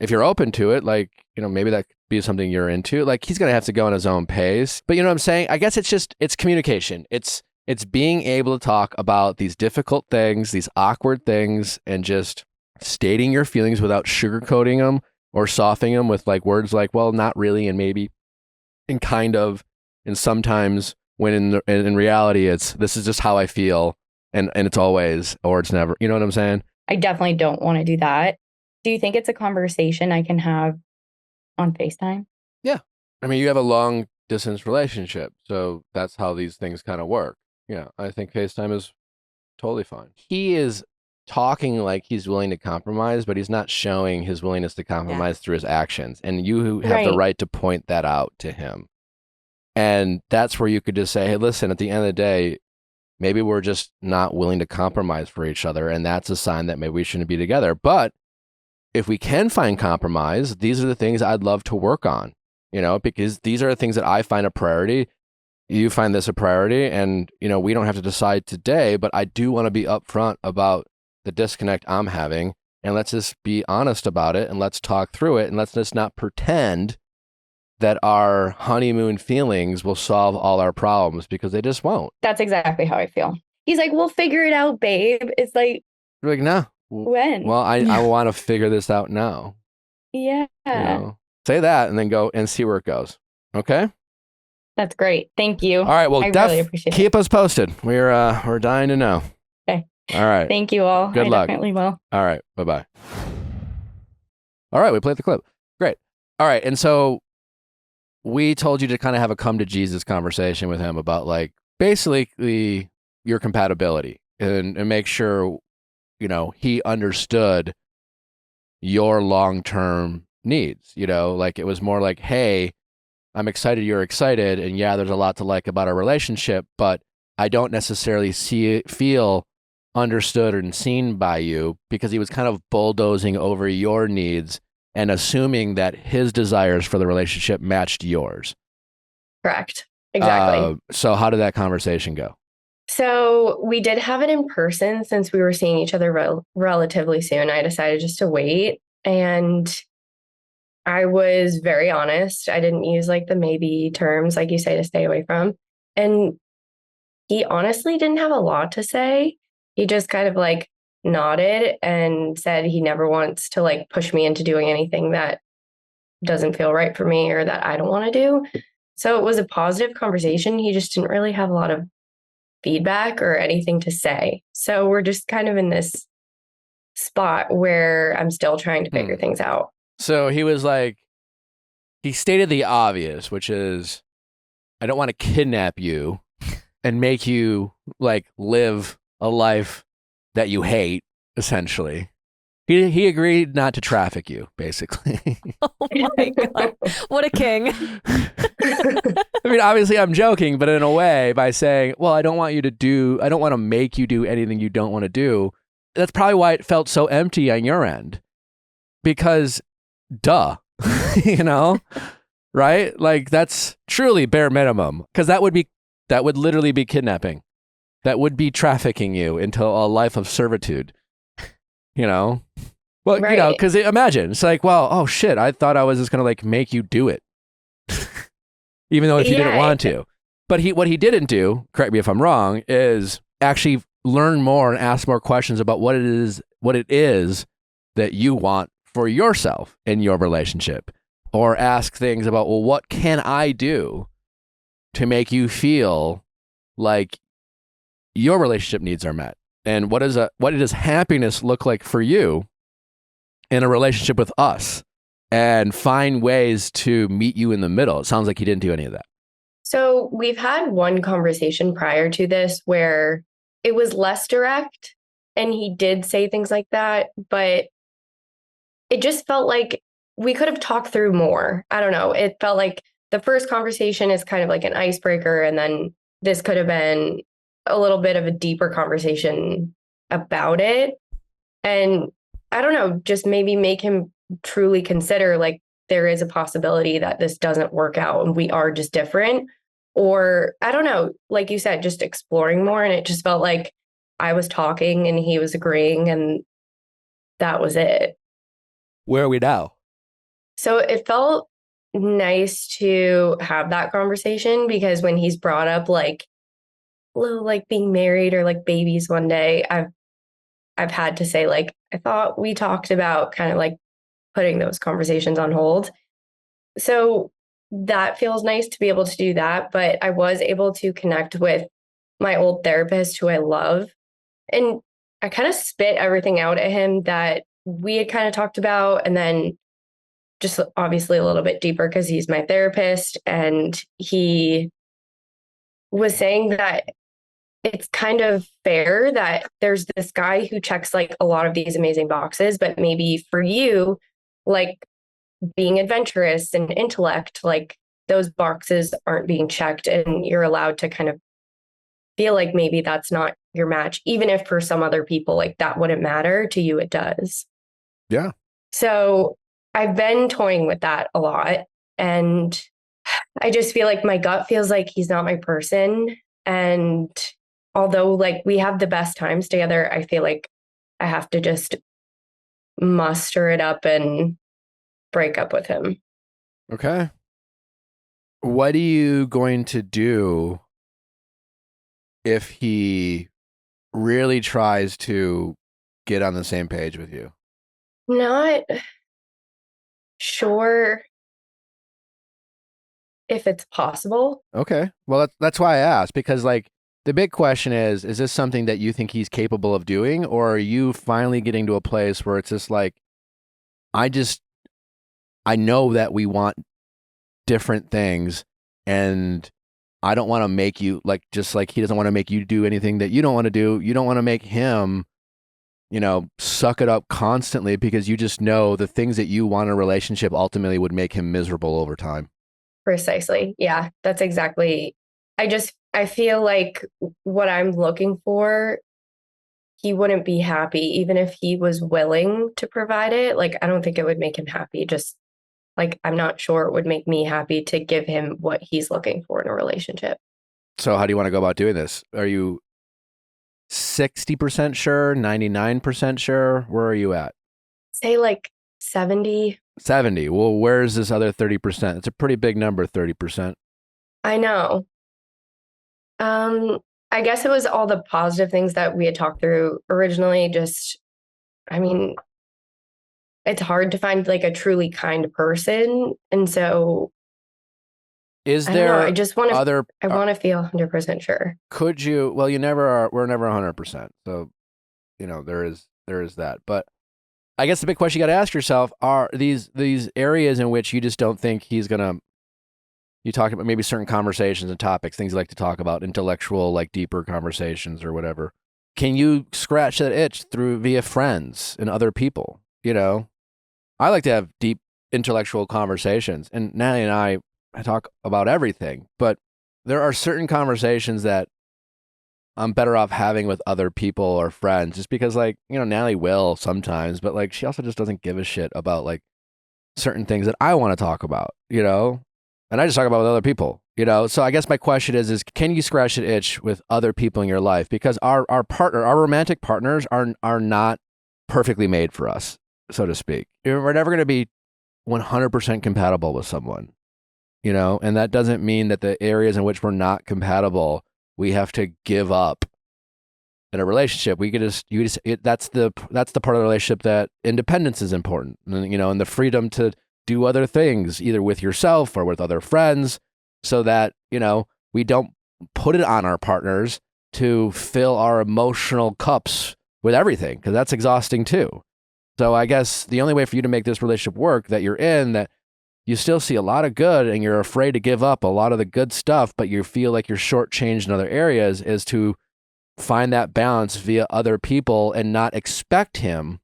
If you're open to it, like, maybe that could be something you're into. Like, he's going to have to go on his own pace. But you know what I'm saying? I guess it's communication. It's being able to talk about these difficult things, these awkward things, and just stating your feelings without sugarcoating them or softening them with like words like, well, not really, and maybe, and kind of, and sometimes, when in reality, this is just how I feel, and it's always, or it's never. You know what I'm saying? I definitely don't want to do that. Do you think it's a conversation I can have on FaceTime? Yeah. I mean, you have a long distance relationship, so that's how these things kind of work. Yeah, I think FaceTime is totally fine. He is talking like he's willing to compromise, but he's not showing his willingness to compromise through his actions. And you have the right to point that out to him. And that's where you could just say, hey, listen, at the end of the day, maybe we're just not willing to compromise for each other. And that's a sign that maybe we shouldn't be together. But if we can find compromise, these are the things I'd love to work on, because these are the things that I find a priority. You find this a priority, and, we don't have to decide today, but I do want to be upfront about the disconnect I'm having, and let's just be honest about it, and let's talk through it, and let's just not pretend that our honeymoon feelings will solve all our problems, because they just won't. That's exactly how I feel. He's like, we'll figure it out, babe. It's like, you're like, no. When? Well, I want to figure this out now. Yeah. Say that and then go and see where it goes. Okay? That's great. Thank you. All right. Well, I really appreciate keep us posted. We're dying to know. Okay. All right. Thank you all. Good luck. Definitely will. All right. Bye-bye. All right. We played the clip. Great. All right. And so we told you to kind of have a come to Jesus conversation with him about like basically your compatibility and make sure, he understood your long-term needs, like it was more like, hey, I'm excited you're excited. And yeah, there's a lot to like about our relationship, but I don't necessarily feel understood and seen by you, because he was kind of bulldozing over your needs and assuming that his desires for the relationship matched yours. Correct. Exactly. So how did that conversation go? So we did have it in person since we were seeing each other relatively soon. I decided just to wait. And I was very honest. I didn't use like the maybe terms, like you say, to stay away from. And he honestly didn't have a lot to say. He just kind of like nodded and said he never wants to like push me into doing anything that doesn't feel right for me or that I don't want to do. So it was a positive conversation. He just didn't really have a lot of feedback or anything to say. So we're just kind of in this spot where I'm still trying to figure things out. So he was like, he stated the obvious, which is, I don't want to kidnap you and make you like live a life that you hate, essentially. He agreed not to traffic you, basically. Oh my God. What a king. I mean, obviously I'm joking, but in a way, by saying, well, I don't want to make you do anything you don't want to do. That's probably why it felt so empty on your end. Because, duh, you know, right? Like, that's truly bare minimum. Because that would literally be kidnapping. That would be trafficking you into a life of servitude. You know? Well, Right. you know, because imagine, it's like, well, oh shit, I thought I was just going to like make you do it. Even though if you didn't want to. But what he didn't do, correct me if I'm wrong, is actually learn more and ask more questions about what it is that you want for yourself in your relationship. Or ask things about, well, what can I do to make you feel like your relationship needs are met? And what does happiness look like for you in a relationship with us? And find ways to meet you in the middle. It sounds like he didn't do any of that. So we've had one conversation prior to this where it was less direct and he did say things like that, but it just felt like we could have talked through more. I don't know. It felt like the first conversation is kind of like an icebreaker, and then this could have been a little bit of a deeper conversation about it. And I don't know, just maybe make him truly consider like there is a possibility that this doesn't work out and we are just different. Or I don't know, like you said, just exploring more. And it just felt like I was talking and he was agreeing, and that was it. Where are we now? So it felt nice to have that conversation, because when he's brought up like, like being married or like babies one day, I've had to say like, I thought we talked about kind of like putting those conversations on hold. So that feels nice to be able to do that. But I was able to connect with my old therapist who I love. And I kind of spit everything out at him that we had kind of talked about. And then just obviously a little bit deeper because he's my therapist. And he was saying that it's kind of fair that there's this guy who checks like a lot of these amazing boxes, but maybe for you, like being adventurous and intellect, like those boxes aren't being checked, and you're allowed to kind of feel like maybe that's not your match, even if for some other people, like that wouldn't matter. To you, it does. Yeah. So I've been toying with that a lot, and I just feel like my gut feels like he's not my person. And although like we have the best times together, I feel like I have to just muster it up and break up with him. Okay. What are you going to do if he really tries to get on the same page with you? Not sure if it's possible. Okay. Well, that's why I asked, because like the big question is this something that you think he's capable of doing, or are you finally getting to a place where it's just like, I know that we want different things, and I don't want to make you like, just like he doesn't want to make you do anything that you don't want to do. You don't want to make him, you know, suck it up constantly, because you just know the things that you want in a relationship ultimately would make him miserable over time. Precisely. Yeah, that's exactly. I feel like what I'm looking for, he wouldn't be happy even if he was willing to provide it. Like, I don't think it would make him happy. Just like, I'm not sure it would make me happy to give him what he's looking for in a relationship. So how do you want to go about doing this? Are you 60% sure, 99% sure? Where are you at? Say like 70. 70. Well, where's this other 30%? It's a pretty big number, 30%. I know. I guess it was all the positive things that we had talked through originally. Just, I mean, it's hard to find like a truly kind person. And so Is I don't know. there I just want to, other? I want to feel 100% sure. Could you? Well, you never are. We're never 100%. So, there is that. But I guess the big question you got to ask yourself are these areas in which you just don't think he's gonna. You talk about maybe certain conversations and topics, things you like to talk about, intellectual, like deeper conversations or whatever. Can you scratch that itch via friends and other people? I like to have deep intellectual conversations, and Natalie and I talk about everything, but there are certain conversations that I'm better off having with other people or friends, just because, like, Natalie will sometimes, but like she also just doesn't give a shit about like certain things that I want to talk about, and I just talk about with other people, So I guess my question is can you scratch an itch with other people in your life? Because our romantic partners are not perfectly made for us, so to speak. We're never going to be 100% compatible with someone, and that doesn't mean that the areas in which we're not compatible, we have to give up in a relationship. We could that's the part of the relationship that independence is important, and the freedom to do other things, either with yourself or with other friends, so that, we don't put it on our partners to fill our emotional cups with everything, because that's exhausting too. So I guess the only way for you to make this relationship work that you're in, that you still see a lot of good and you're afraid to give up a lot of the good stuff, but you feel like you're shortchanged in other areas, is to find that balance via other people and not expect him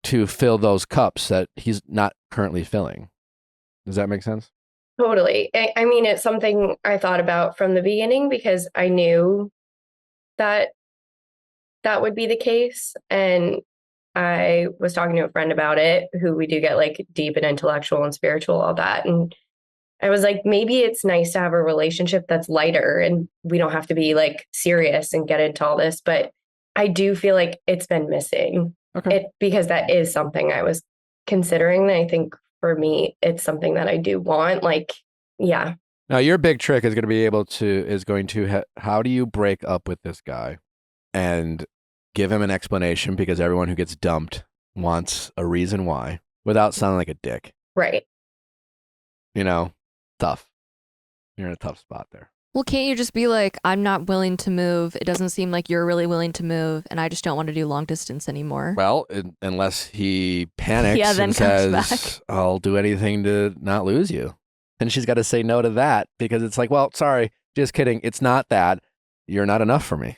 to fill those cups that he's not currently filling. Does that make sense? Totally. I mean, it's something I thought about from the beginning because I knew that that would be the case. And I was talking to a friend about it, who we do get like deep and intellectual and spiritual, all that. And I was like, maybe it's nice to have a relationship that's lighter and we don't have to be like serious and get into all this. But I do feel like it's been missing. Okay. Because that is something I was considering. And I think for me, it's something that I do want. Like, yeah. Now, your big trick is going to how do you break up with this guy and give him an explanation, because everyone who gets dumped wants a reason why, without sounding like a dick. Right. Tough. You're in a tough spot there. Well, can't you just be like, I'm not willing to move. It doesn't seem like you're really willing to move, and I just don't want to do long distance anymore. Well, unless he panics Yeah, then and comes says, I'll do anything to not lose you. Then she's got to say no to that, because it's like, well, sorry, just kidding. It's not that. You're not enough for me,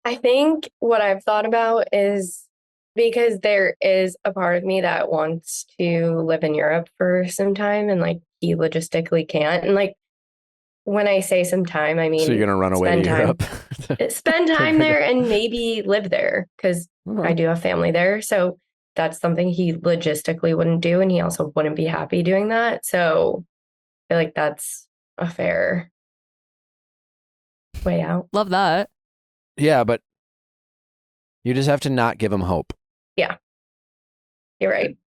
I think what I've thought about is, because there is a part of me that wants to live in Europe for some time, and like he logistically can't. And like, when I say some time, I mean, so you're going to run away to Europe? Spend time there and maybe live there, because I do have family there. So that's something he logistically wouldn't do. And he also wouldn't be happy doing that. So I feel like that's a fair way out. Love that. Yeah, but you just have to not give him hope. Yeah, you're right.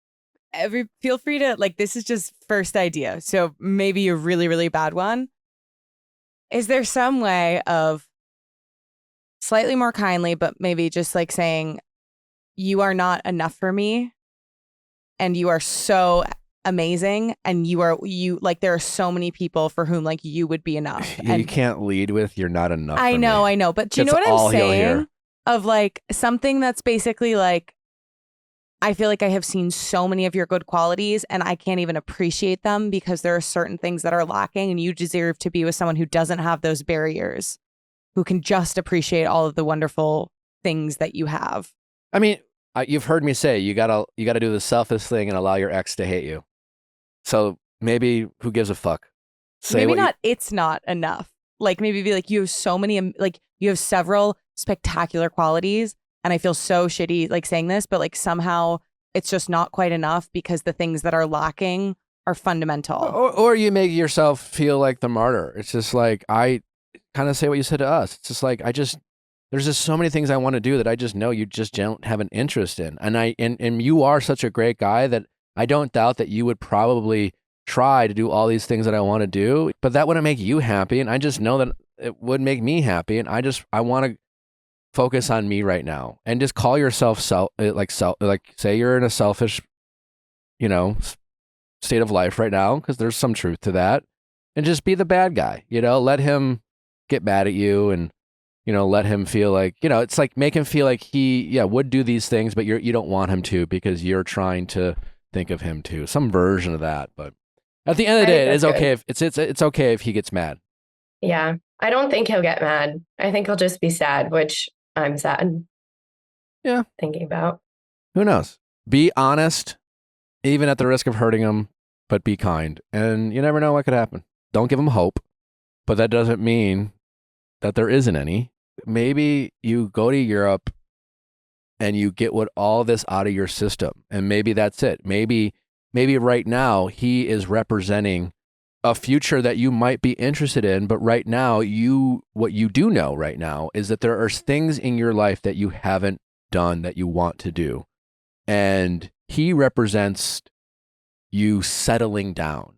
Feel free to, like, this is just first idea. So maybe a really, really bad one. Is there some way of slightly more kindly, but maybe just like saying, you are not enough for me and you are so amazing, and there are so many people for whom like you would be enough. You And can't lead with you're not enough. I know. But do you know what I'm saying? Of like something that's basically like, I feel like I have seen so many of your good qualities and I can't even appreciate them because there are certain things that are lacking, and you deserve to be with someone who doesn't have those barriers, who can just appreciate all of the wonderful things that you have. I mean, you've heard me say you gotta do the selfless thing and allow your ex to hate you. So maybe who gives a fuck? It's not enough. Like maybe be like, you have so many, like you have several spectacular qualities. And I feel so shitty like saying this, but like somehow it's just not quite enough because the things that are lacking are fundamental. Or you make yourself feel like the martyr. It's just like, I kind of say what you said to us. It's just like, there's just so many things I want to do that I just know you just don't have an interest in. And you are such a great guy that I don't doubt that you would probably try to do all these things that I want to do, but that wouldn't make you happy. And I just know that it would make me happy. And I want to focus on me right now, and just call yourself like say you're in a selfish, state of life right now, because there's some truth to that, and just be the bad guy. Let him get mad at you, and let him feel like, it's like make him feel like he would do these things, but you don't want him to because you're trying to think of him too. Some version of that, but at the end of the day, it is okay if it's okay if he gets mad. Yeah, I don't think he'll get mad. I think he'll just be sad, which I'm sad. Yeah, thinking about. Who knows? Be honest, even at the risk of hurting him, but be kind. And you never know what could happen. Don't give him hope, but that doesn't mean that there isn't any. Maybe you go to Europe and you get all this out of your system, and maybe that's it. Maybe right now he is representing a future that you might be interested in, but right now what you do know right now is that there are things in your life that you haven't done that you want to do. And he represents you settling down.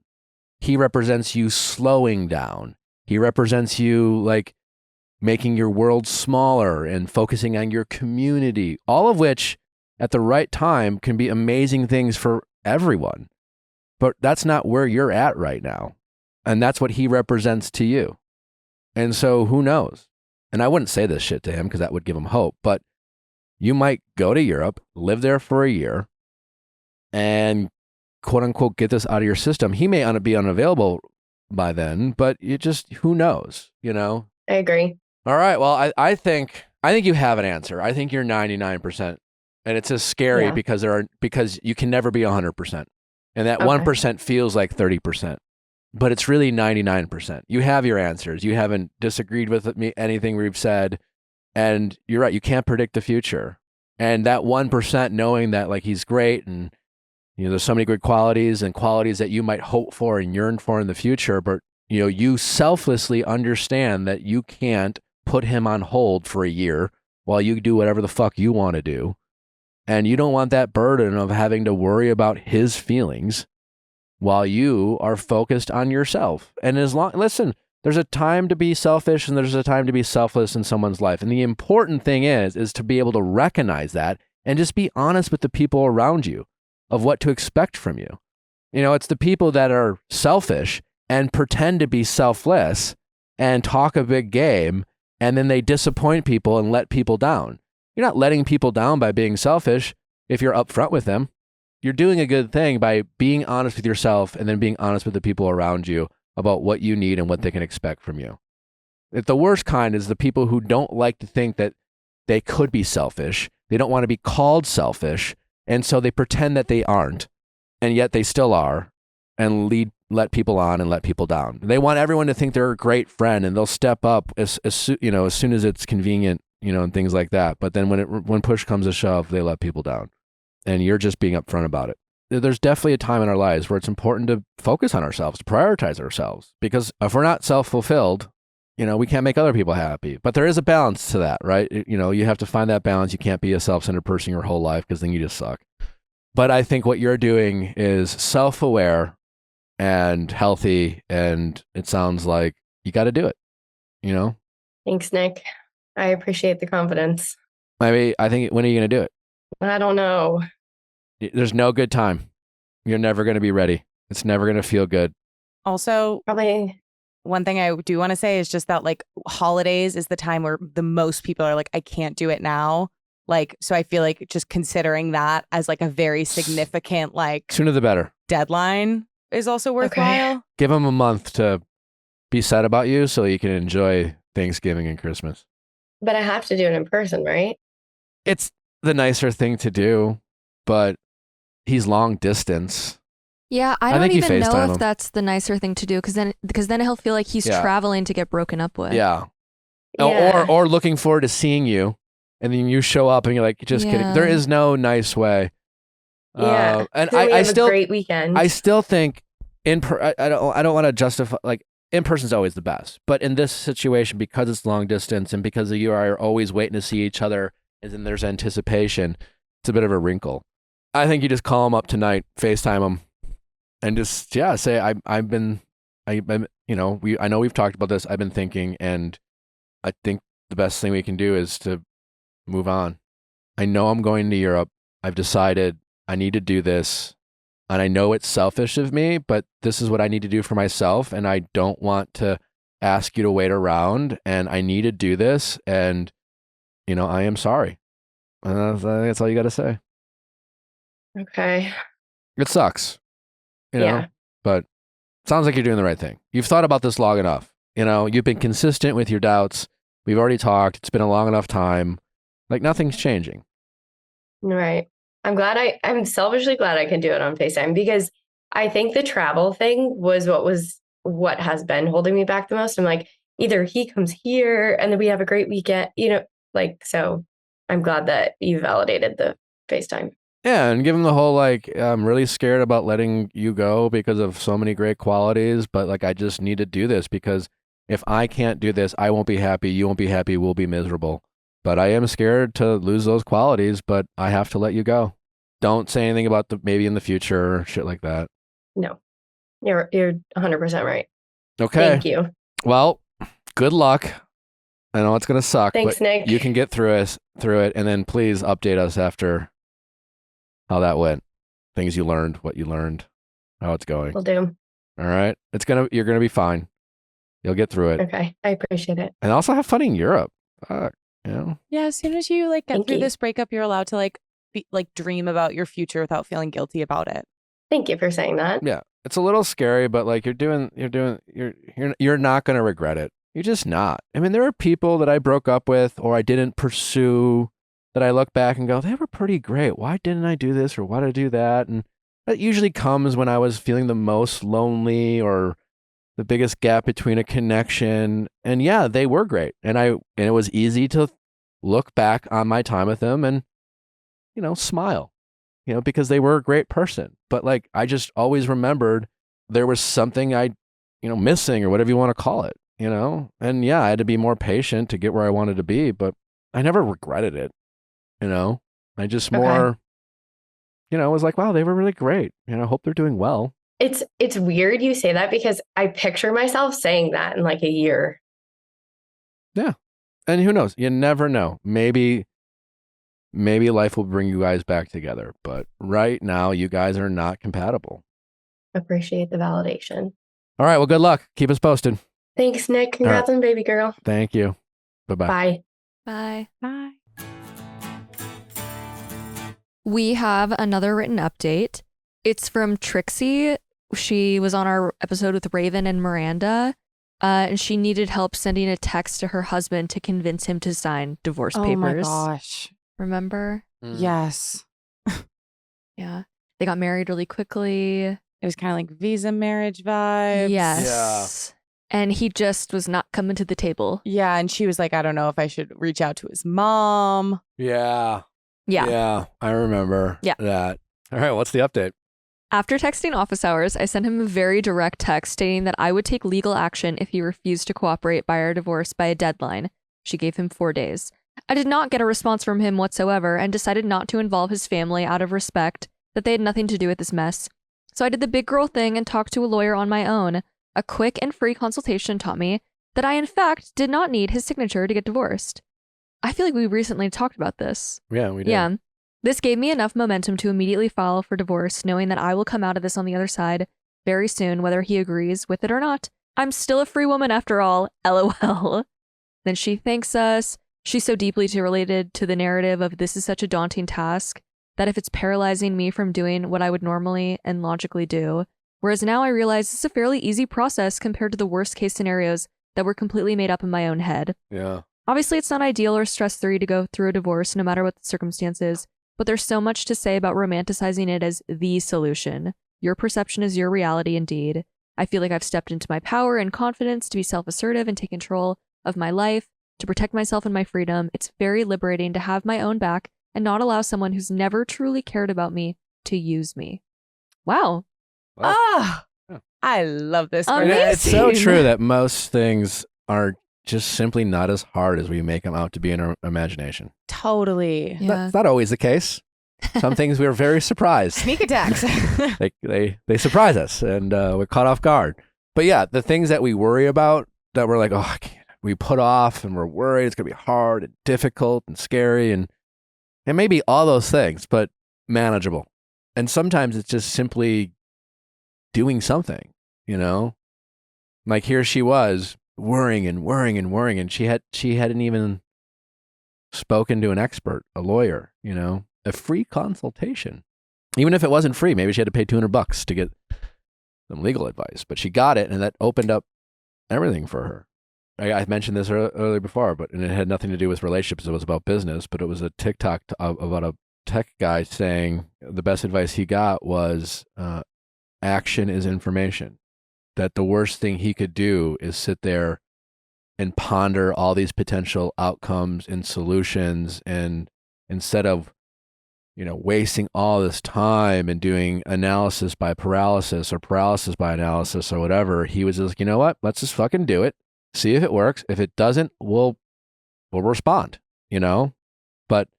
He represents you slowing down. He represents you like making your world smaller and focusing on your community, all of which at the right time can be amazing things for everyone. But that's not where you're at right now. And that's what he represents to you. And so who knows? And I wouldn't say this shit to him because that would give him hope, but you might go to Europe, live there for a year, and quote unquote get this out of your system. He may be unavailable by then, but who knows, I agree. All right. Well, I think you have an answer. I think you're 99%. And it's just scary because you can never be 100%. And that 1% feels like 30. But it's really 99%. You have your answers. You haven't disagreed with anything we've said. And you're right. You can't predict the future. And that 1% knowing that like he's great and there's so many good qualities and qualities that you might hope for and yearn for in the future. But you selflessly understand that you can't put him on hold for a year while you do whatever the fuck you want to do. And you don't want that burden of having to worry about his feelings while you are focused on yourself. And listen, there's a time to be selfish and there's a time to be selfless in someone's life. And the important thing is to be able to recognize that and just be honest with the people around you of what to expect from you. It's the people that are selfish and pretend to be selfless and talk a big game, and then they disappoint people and let people down. You're not letting people down by being selfish if you're upfront with them. You're doing a good thing by being honest with yourself and then being honest with the people around you about what you need and what they can expect from you. If the worst kind is the people who don't like to think that they could be selfish. They don't want to be called selfish. And so they pretend that they aren't, and yet they still are, and let people on and let people down. They want everyone to think they're a great friend, and they'll step up as soon as it's convenient, and things like that. But then when push comes to shove, they let people down. And you're just being upfront about it. There's definitely a time in our lives where it's important to focus on ourselves, to prioritize ourselves. Because if we're not self-fulfilled, we can't make other people happy. But there is a balance to that, right? You have to find that balance. You can't be a self-centered person your whole life because then you just suck. But I think what you're doing is self-aware and healthy, and it sounds like you got to do it, Thanks, Nick. I appreciate the confidence. Maybe I think, when are you going to do it? I don't know. There's no good time. You're never going to be ready. It's never going to feel good. Also, Probably. one thing I do want to say is just that like holidays is the time where the most people are like, I can't do it now. Like, so I feel like just considering that as like a very significant sooner the better deadline is also worthwhile. Okay. Give them a month to be sad about you so you can enjoy Thanksgiving and Christmas. But I have to do it in person, right? It's the nicer thing to do, but he's long distance. Yeah, I think don't you even know FaceTime if him. that's the nicer thing to do because then he'll feel like he's traveling to get broken up with. Yeah. Yeah. Or looking forward to seeing you, and then you show up and you're like, just kidding. There is no nice way. Yeah. And So we I have still a great weekend. I still think I don't want to justify, like, in person's always the best, but in this situation, because it's long distance and because you are always waiting to see each other, and then there's anticipation, it's a bit of a wrinkle. I think you just call him up tonight, FaceTime him, and just say, I've been I know we've talked about this. I've been thinking, and I think the best thing we can do is to move on. I know I'm going to Europe. I've decided I need to do this. And I know it's selfish of me, but this is what I need to do for myself. And I don't want to ask you to wait around. And I need to do this. And, I am sorry. And I think that's all you got to say. Okay. It sucks, Yeah. but sounds like you're doing the right thing. You've thought about this long enough. You've been consistent with your doubts. We've already talked. It's been a long enough time. Like nothing's changing. Right. I'm selfishly glad I can do it on FaceTime because I think the travel thing was what has been holding me back the most. I'm like, either he comes here and then we have a great weekend, so I'm glad that you validated the FaceTime. Yeah, and give him the whole I'm really scared about letting you go because of so many great qualities, but I just need to do this because if I can't do this, I won't be happy, you won't be happy, we'll be miserable. But I am scared to lose those qualities, but I have to let you go. Don't say anything about maybe in the future or shit like that. No, you're 100% right. Okay. Thank you. Well, good luck. I know it's going to suck, Thanks, but Nick. you can get through it, and then please update us after how that went. Things you learned, what you learned, how it's going. Will do. All right. You're going to be fine. You'll get through it. Okay. I appreciate it. And also have fun in Europe. Fuck, Yeah, as soon as you get Thank through you. this breakup, you're allowed to dream about your future without feeling guilty about it. Thank you for saying that. Yeah. It's a little scary, but you're not going to regret it. You're just not. I mean, there are people that I broke up with or I didn't pursue that I look back and go, they were pretty great. Why didn't I do this or why did I do that? And that usually comes when I was feeling the most lonely or the biggest gap between a connection. And yeah, they were great. And it was easy to look back on my time with them and, smile, because they were a great person. But I just always remembered there was something missing or whatever you want to call it, and yeah, I had to be more patient to get where I wanted to be, but I never regretted it. I just more, was like, wow, they were really great. I hope they're doing well. It's weird you say that because I picture myself saying that in a year. Yeah. And who knows? You never know. Maybe life will bring you guys back together. But right now, you guys are not compatible. Appreciate the validation. All right. Well, good luck. Keep us posted. Thanks, Nick. Congrats on baby girl. Thank you. Bye-bye. Bye. Bye. Bye. We have another written update. It's from Trixie. She was on our episode with Raven and Miranda, and she needed help sending a text to her husband to convince him to sign divorce papers. Oh my gosh. Remember? Yes. Yeah. They got married really quickly. It was kind of like visa marriage vibes. Yes. And he just was not coming to the table. Yeah. And she was like, I don't know if I should reach out to his mom. Yeah. Yeah. Yeah. I remember that. All right. What's the update? After texting office hours, I sent him a very direct text stating that I would take legal action if he refused to cooperate by our divorce by a deadline. She gave him 4 days. I did not get a response from him whatsoever and decided not to involve his family out of respect that they had nothing to do with this mess. So I did the big girl thing and talked to a lawyer on my own. A quick and free consultation taught me that I, in fact, did not need his signature to get divorced. I feel like we recently talked about this. Yeah, we did. Yeah. This gave me enough momentum to immediately file for divorce, knowing that I will come out of this on the other side very soon, whether he agrees with it or not. I'm still a free woman after all, LOL. Then she thanks us. She's so deeply related to the narrative of this is such a daunting task that if it's paralyzing me from doing what I would normally and logically do, whereas now I realize it's a fairly easy process compared to the worst case scenarios that were completely made up in my own head. Yeah. Obviously, it's not ideal or stress-free to go through a divorce, no matter what the circumstances, but there's so much to say about romanticizing it as the solution. Your perception is your reality indeed. I feel like I've stepped into my power and confidence to be self-assertive and take control of my life, to protect myself and my freedom. It's very liberating to have my own back and not allow someone who's never truly cared about me to use me. Wow. Ah, Yeah. I love this. Amazing. Yeah, it's so true that most things are just simply not as hard as we make them out to be in our imagination. Totally. Yeah. That's not always the case. Some things we're very surprised. Sneak attacks. They surprise us and we're caught off guard. But yeah, the things that we worry about that we're like, oh, I can't, we put off and we're worried it's going to be hard and difficult and scary and maybe all those things, but manageable. And sometimes it's just simply doing something, you know? Like here she was worrying and worrying and worrying, and she hadn't even spoken to an expert, a lawyer, you know, a free consultation. Even if it wasn't free, maybe she had to pay $200 to get some legal advice, but she got it, and that opened up everything for her. I mentioned this earlier before, and it had nothing to do with relationships. It was about business, but it was a TikTok about a tech guy saying the best advice he got was action is information. That the worst thing he could do is sit there and ponder all these potential outcomes and solutions, and instead of wasting all this time and doing analysis by paralysis or paralysis by analysis or whatever, he was just like, you know what? Let's just fucking do it. See if it works. If it doesn't, we'll respond, But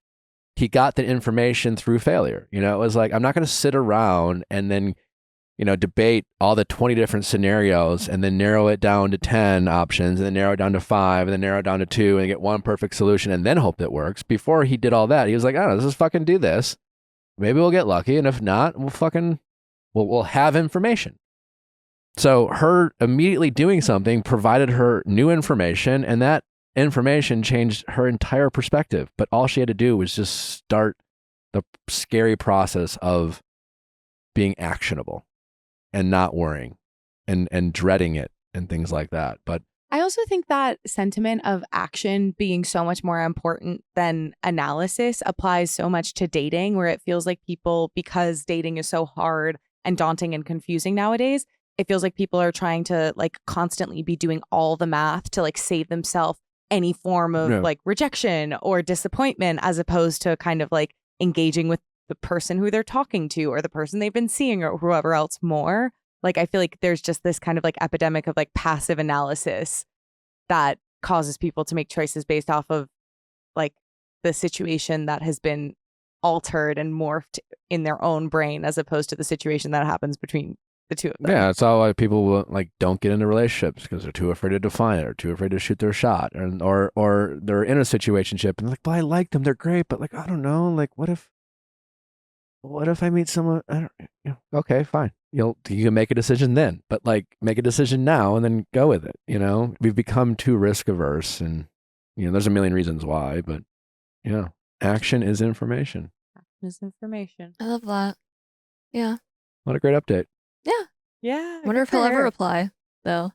he got the information through failure. It was like, I'm not going to sit around and then, debate all the 20 different scenarios and then narrow it down to 10 options and then narrow it down to 5 and then narrow it down to 2 and get one perfect solution and then hope that works. Before he did all that, he was like, let's just fucking do this. Maybe we'll get lucky. And if not, we'll have information. So her immediately doing something provided her new information, and that information changed her entire perspective. But all she had to do was just start the scary process of being actionable and not worrying and dreading it and things like that. But I also think that sentiment of action being so much more important than analysis applies so much to dating, where it feels like people, because dating is so hard and daunting and confusing nowadays, it feels like people are trying to constantly be doing all the math to save themselves any form of rejection or disappointment, as opposed to kind of engaging with the person who they're talking to or the person they've been seeing or whoever else more. I feel like there's just this kind of epidemic of passive analysis that causes people to make choices based off of the situation that has been altered and morphed in their own brain, as opposed to the situation that happens between the two of them. Yeah, it's all why people will, don't get into relationships because they're too afraid to define it or too afraid to shoot their shot, or they're in a situationship and but I like them, they're great, but I don't know, what if I meet someone? I don't. Okay, fine. You can make a decision then, but make a decision now and then go with it. We've become too risk averse, and there's a million reasons why, but action is information. Action is information. I love that. Yeah. What a great update. Yeah. Yeah. I wonder if he'll ever reply, though.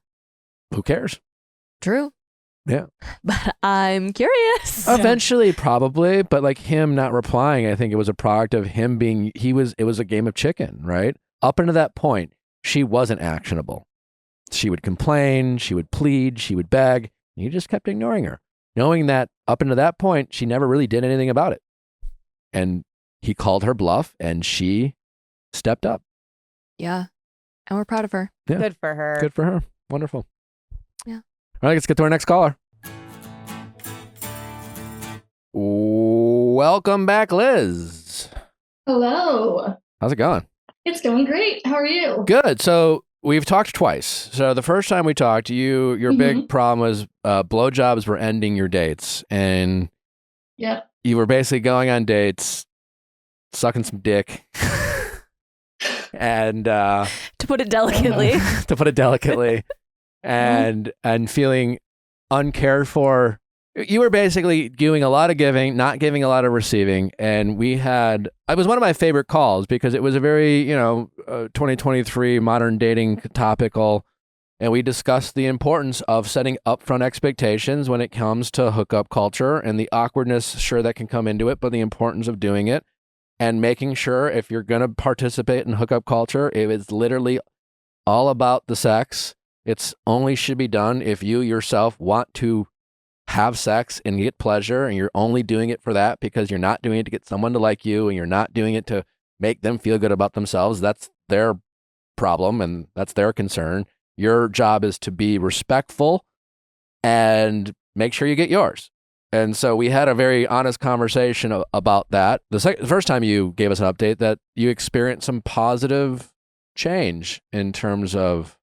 Who cares? True. Yeah. But I'm curious. Eventually, probably, but him not replying, I think it was a product of him being, it was a game of chicken, right? Up until that point, she wasn't actionable. She would complain, she would plead, she would beg, and he just kept ignoring her, knowing that up until that point, she never really did anything about it. And he called her bluff, and she stepped up. Yeah. And we're proud of her. Yeah. Good for her. Good for her. Wonderful. Yeah. All right, let's get to our next caller. Welcome back, Liz. Hello. How's it going? It's going great. How are you? Good. So we've talked twice. So the first time we talked, your big problem was blowjobs were ending your dates, and you were basically going on dates, sucking some dick, and to put it delicately, and feeling uncared for. You were basically doing a lot of giving, not giving a lot of receiving. And it was one of my favorite calls because it was a very, 2023 modern dating topical. And we discussed the importance of setting upfront expectations when it comes to hookup culture and the awkwardness, sure, that can come into it, but the importance of doing it and making sure if you're going to participate in hookup culture, it is literally all about the sex. It's only should be done if you yourself want to have sex and get pleasure, and you're only doing it for that because you're not doing it to get someone to like you, and you're not doing it to make them feel good about themselves. That's their problem and that's their concern. Your job is to be respectful and make sure you get yours. And so we had a very honest conversation about that. The first time you gave us an update that you experienced some positive change in terms of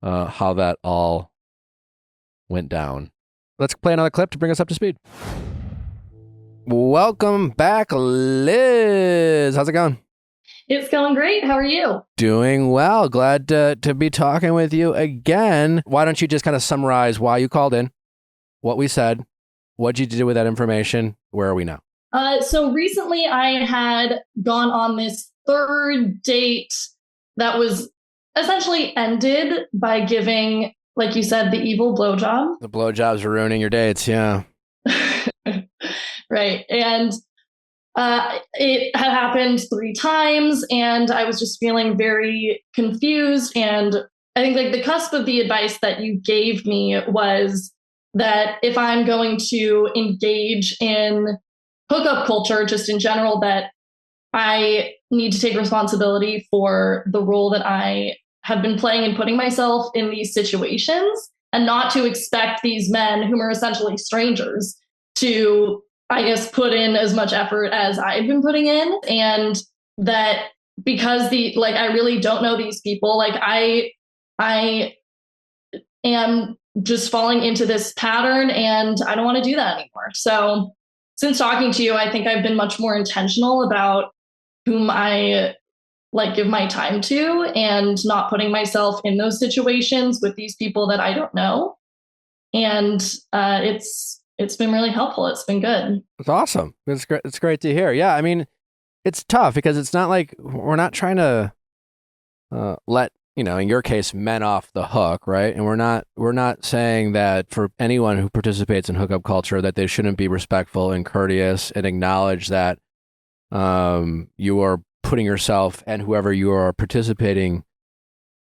how that all went down. Let's play another clip to bring us up to speed. Welcome back, Liz. How's it going? It's going great. How are you? Doing well. Glad to be talking with you again. Why don't you just kind of summarize why you called in, what we said, what did you do with that information? Where are we now? So recently I had gone on this third date that was essentially ended by giving, like you said, the evil blowjob. The blowjobs are ruining your dates, yeah. Right. And it had happened 3 times, and I was just feeling very confused. And I think like the cusp of the advice that you gave me was that if I'm going to engage in hookup culture, just in general, that I need to take responsibility for the role that I have been playing and putting myself in these situations, and not to expect these men whom are essentially strangers to, I guess, put in as much effort as I've been putting in. And that because I really don't know these people, like I am just falling into this pattern, and I don't want to do that anymore. So since talking to you, I think I've been much more intentional about whom I give my time to, and not putting myself in those situations with these people that I don't know. And it's been really helpful. It's been good. It's awesome. It's great. It's great to hear. Yeah, I mean, it's tough because it's not like we're not trying to let, in your case, men off the hook, right? And we're not saying that for anyone who participates in hookup culture that they shouldn't be respectful and courteous and acknowledge that you are putting yourself and whoever you are participating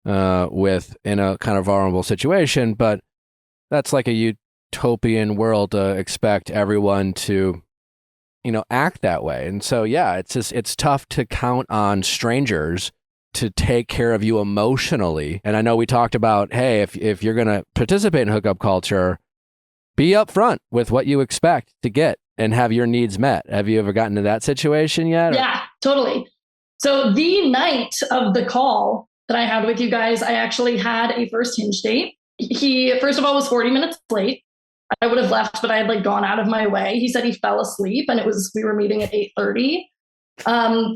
with in a kind of vulnerable situation. But that's like a utopian world to expect everyone to, act that way. And so, yeah, it's tough to count on strangers to take care of you emotionally. And I know we talked about, hey, if you're going to participate in hookup culture, be upfront with what you expect to get and have your needs met. Have you ever gotten to that situation yet? Yeah, totally. So the night of the call that I had with you guys, I actually had a first Hinge date. He, first of all, was 40 minutes late. I would have left, but I had gone out of my way. He said he fell asleep, and we were meeting at 8:30.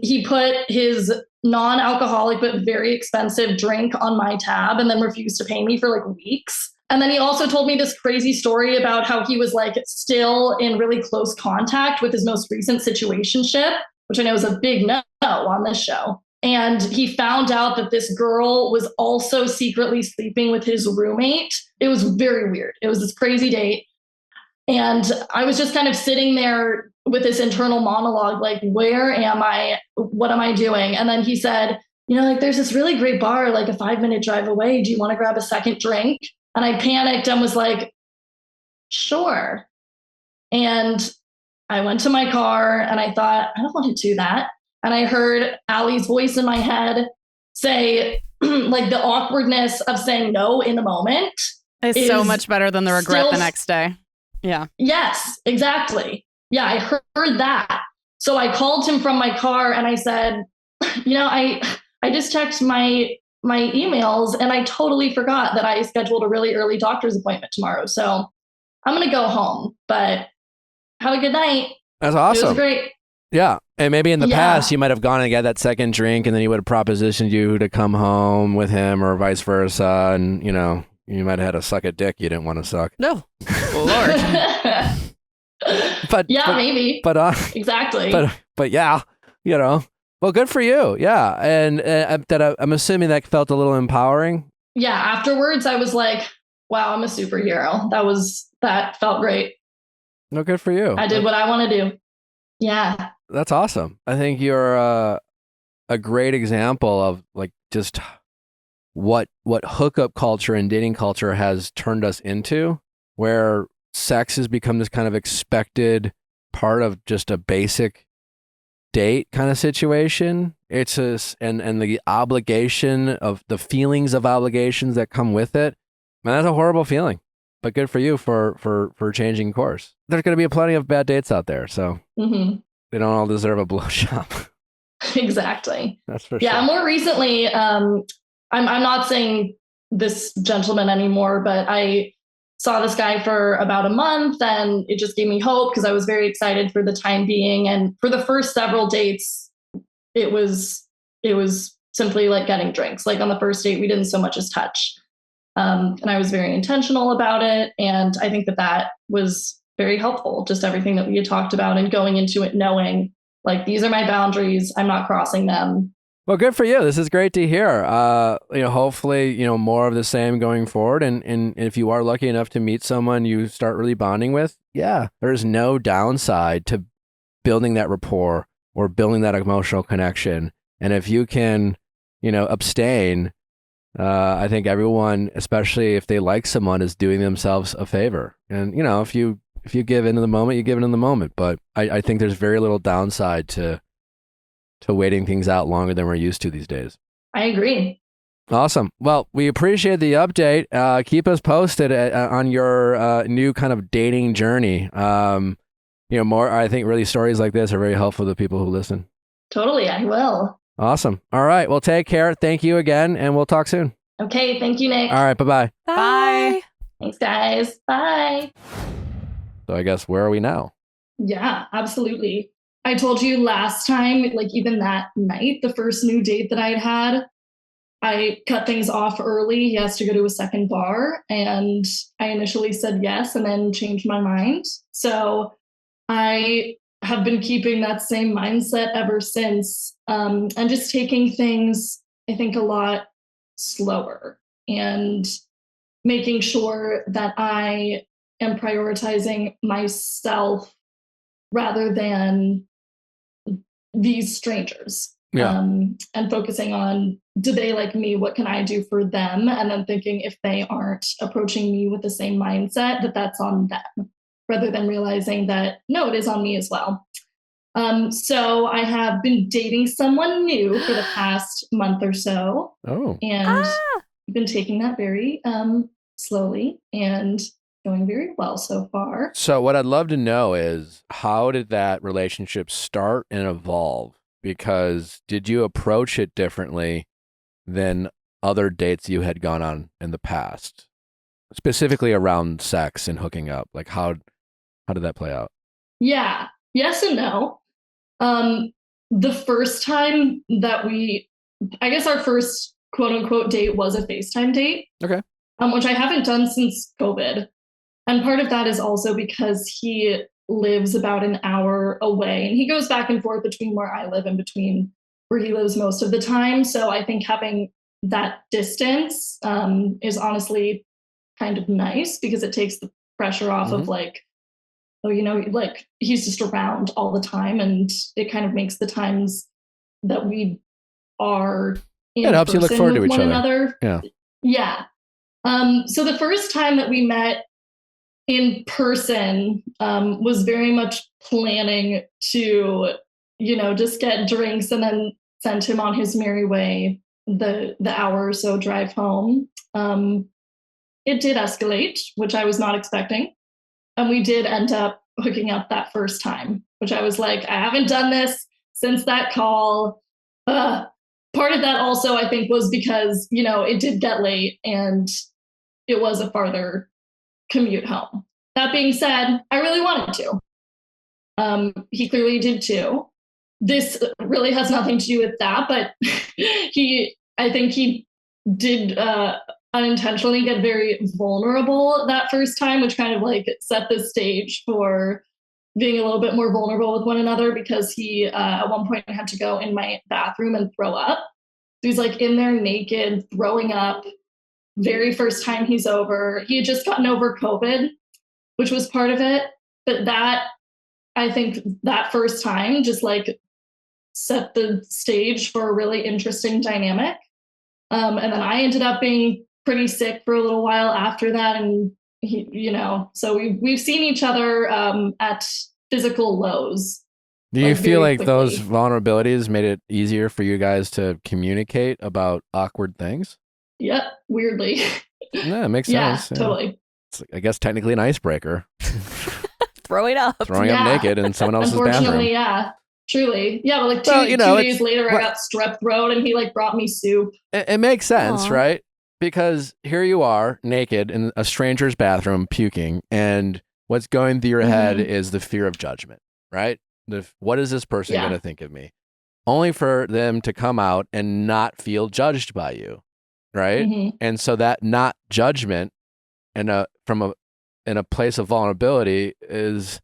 He put his non-alcoholic but very expensive drink on my tab and then refused to pay me for weeks. And then he also told me this crazy story about how he was still in really close contact with his most recent situationship, which I know is a big no on this show. And he found out that this girl was also secretly sleeping with his roommate. It was very weird. It was this crazy date. And I was just kind of sitting there with this internal monologue, where am I? What am I doing? And then he said, there's this really great bar, a 5-minute drive away. Do you want to grab a second drink? And I panicked and was like, sure. And I went to my car and I thought, I don't want to do that. And I heard Allie's voice in my head say, the awkwardness of saying no in the moment. It's so much better than the regret the next day. Yeah. Yes, exactly. Yeah, I heard that. So I called him from my car and I said, I just checked my emails and I totally forgot that I scheduled a really early doctor's appointment tomorrow. So I'm going to go home, but have a good night. That's awesome. It was great. Yeah. And maybe in the past, you might have gone and got that second drink and then he would have propositioned you to come home with him or vice versa. And, you might have had to suck a dick you didn't want to suck. No. Lord. But maybe. But exactly. But yeah, well, good for you. Yeah. And I'm assuming that felt a little empowering. Yeah. Afterwards, I was like, wow, I'm a superhero. That felt great. No, good for you. I did what I want to do. Yeah. That's awesome. I think you're a great example of just what hookup culture and dating culture has turned us into, where sex has become this kind of expected part of just a basic date kind of situation. It's and the obligation of the feelings of obligations that come with it. Man, that's a horrible feeling. But good for you for changing course. There's going to be plenty of bad dates out there, so they don't all deserve a blowjob. Exactly. That's for sure. Yeah, more recently, I'm not saying this gentleman anymore, but I saw this guy for about a month and it just gave me hope because I was very excited for the time being. And for the first several dates, it was simply like getting drinks. Like on the first date, we didn't so much as touch. And I was very intentional about it. And I think that was very helpful. Just everything that we had talked about and going into it knowing like, these are my boundaries. I'm not crossing them. Well, good for you. This is great to hear. Hopefully, more of the same going forward. And if you are lucky enough to meet someone you start really bonding with, yeah, there's no downside to building that rapport or building that emotional connection. And if you can, abstain, I think everyone, especially if they like someone, is doing themselves a favor. And, if you give in the moment, you give in the moment. But I think there's very little downside to waiting things out longer than we're used to these days. I agree. Awesome. Well, we appreciate the update. Keep us posted on your new kind of dating journey. More, I think really stories like this are very helpful to people who listen. Totally, I will. Awesome. All right. Well, take care. Thank you again, and we'll talk soon. Okay. Thank you, Nick. All right. Bye-bye. Bye. Thanks, guys. Bye. So I guess where are we now? Yeah, absolutely. I told you last time, like even that night, the first new date that I'd had, I cut things off early. He has to go to a second bar. And I initially said yes and then changed my mind. So I have been keeping that same mindset ever since, and just taking things, I think, a lot slower and making sure that I am prioritizing myself rather than these strangers. Yeah. And focusing on, do they like me? What can I do for them? And then thinking if they aren't approaching me with the same mindset, that's on them, rather than realizing that, no, it is on me as well. So I have been dating someone new for the past month or so. Oh. And I've been taking that very slowly and going very well so far. So what I'd love to know is, how did that relationship start and evolve? Because did you approach it differently than other dates you had gone on in the past, specifically around sex and hooking up? Like how did that play out? Yeah, yes and no. The first time that I guess our first quote unquote date was a FaceTime date. Okay. Which I haven't done since COVID. And part of that is also because he lives about an hour away and he goes back and forth between where I live and between where he lives most of the time. So I think having that distance is honestly kind of nice because it takes the pressure off of like, oh, like he's just around all the time, and it kind of makes the times that we are in it helps you look forward to each other. Another. Yeah. So the first time that we met in person was very much planning to, just get drinks and then send him on his merry way the hour or so drive home. It did escalate, which I was not expecting. And we did end up hooking up that first time, which I was like, I haven't done this since that call. Part of that also, I think, was because, it did get late and it was a farther commute home. That being said, I really wanted to. He clearly did too. This really has nothing to do with that, but I think he did unintentionally get very vulnerable that first time, which kind of like set the stage for being a little bit more vulnerable with one another, because he at one point had to go in my bathroom and throw up. He's like in there naked, throwing up. Very first time he's over. He had just gotten over COVID, which was part of it. But I think that first time just like set the stage for a really interesting dynamic. And then I ended up being pretty sick for a little while after that. And he, so we've seen each other at physical lows. Do you feel like quickly. those vulnerabilities made it easier for you guys to communicate about awkward things? Yep, weirdly. Yeah, it makes sense. Yeah, totally. It's, I guess, technically an icebreaker. Throwing up naked in someone else's bathroom. Unfortunately, yeah. Truly. Yeah, but like two days later, I got strep throat and he like brought me soup. It makes sense, right? because here you are naked in a stranger's bathroom puking, and what's going through your head is the fear of judgment, right? What is this person going to think of me? Only for them to come out and not feel judged by you, right? And so that not judgment and in a place of vulnerability is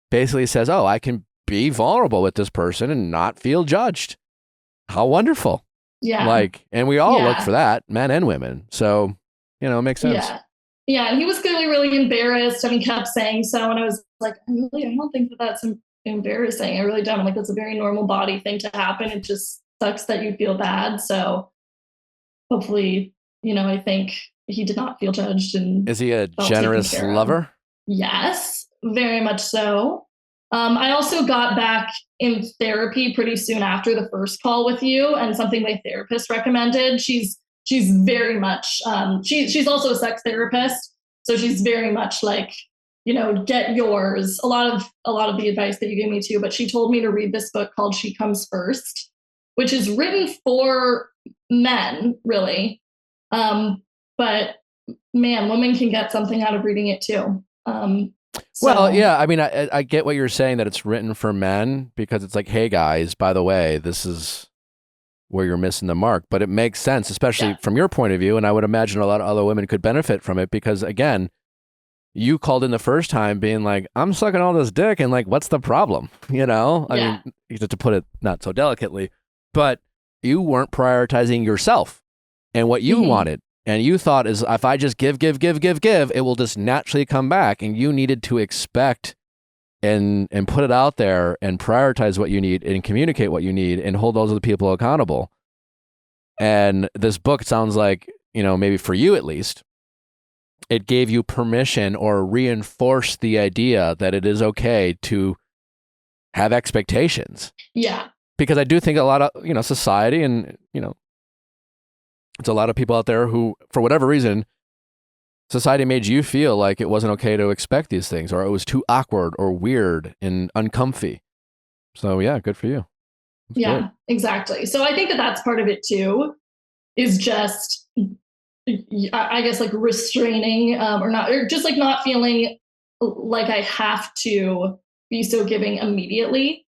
basically says, oh, I can be vulnerable with this person and not feel judged. How wonderful. Yeah. Like, and we all look for that, men and women. So, you know, it makes sense. Yeah. Yeah. And he was clearly really embarrassed and he kept saying so. And I was like, I don't think that's embarrassing. I really don't. I'm like, that's a very normal body thing to happen. It just sucks that you feel bad. So hopefully, I think he did not feel judged. And is he a generous lover? Yes, very much so. I also got back in therapy pretty soon after the first call with you, and something my therapist recommended. She's very much she's also a sex therapist, so she's very much like, get yours. A lot of the advice that you gave me too, but she told me to read this book called She Comes First, which is written for men, really. But man, women can get something out of reading it too. Well, yeah, I mean, I get what you're saying, that it's written for men, because it's like, hey guys, by the way, this is where you're missing the mark. But it makes sense, especially from your point of view. And I would imagine a lot of other women could benefit from it, because again, you called in the first time being like, I'm sucking all this dick, and like, what's the problem? I mean, to put it not so delicately, but you weren't prioritizing yourself and what you wanted. And you thought, is if I just give, it will just naturally come back. And you needed to expect and put it out there and prioritize what you need and communicate what you need and hold those other people accountable. And this book sounds like, maybe for you at least, it gave you permission or reinforced the idea that it is okay to have expectations. Yeah. Because I do think a lot of, society and, it's a lot of people out there who, for whatever reason, society made you feel like it wasn't okay to expect these things, or it was too awkward or weird and uncomfy. So yeah, good for you. That's great. Exactly. So I think that that's part of it too, is just, I guess, like restraining or just like not feeling like I have to be so giving immediately,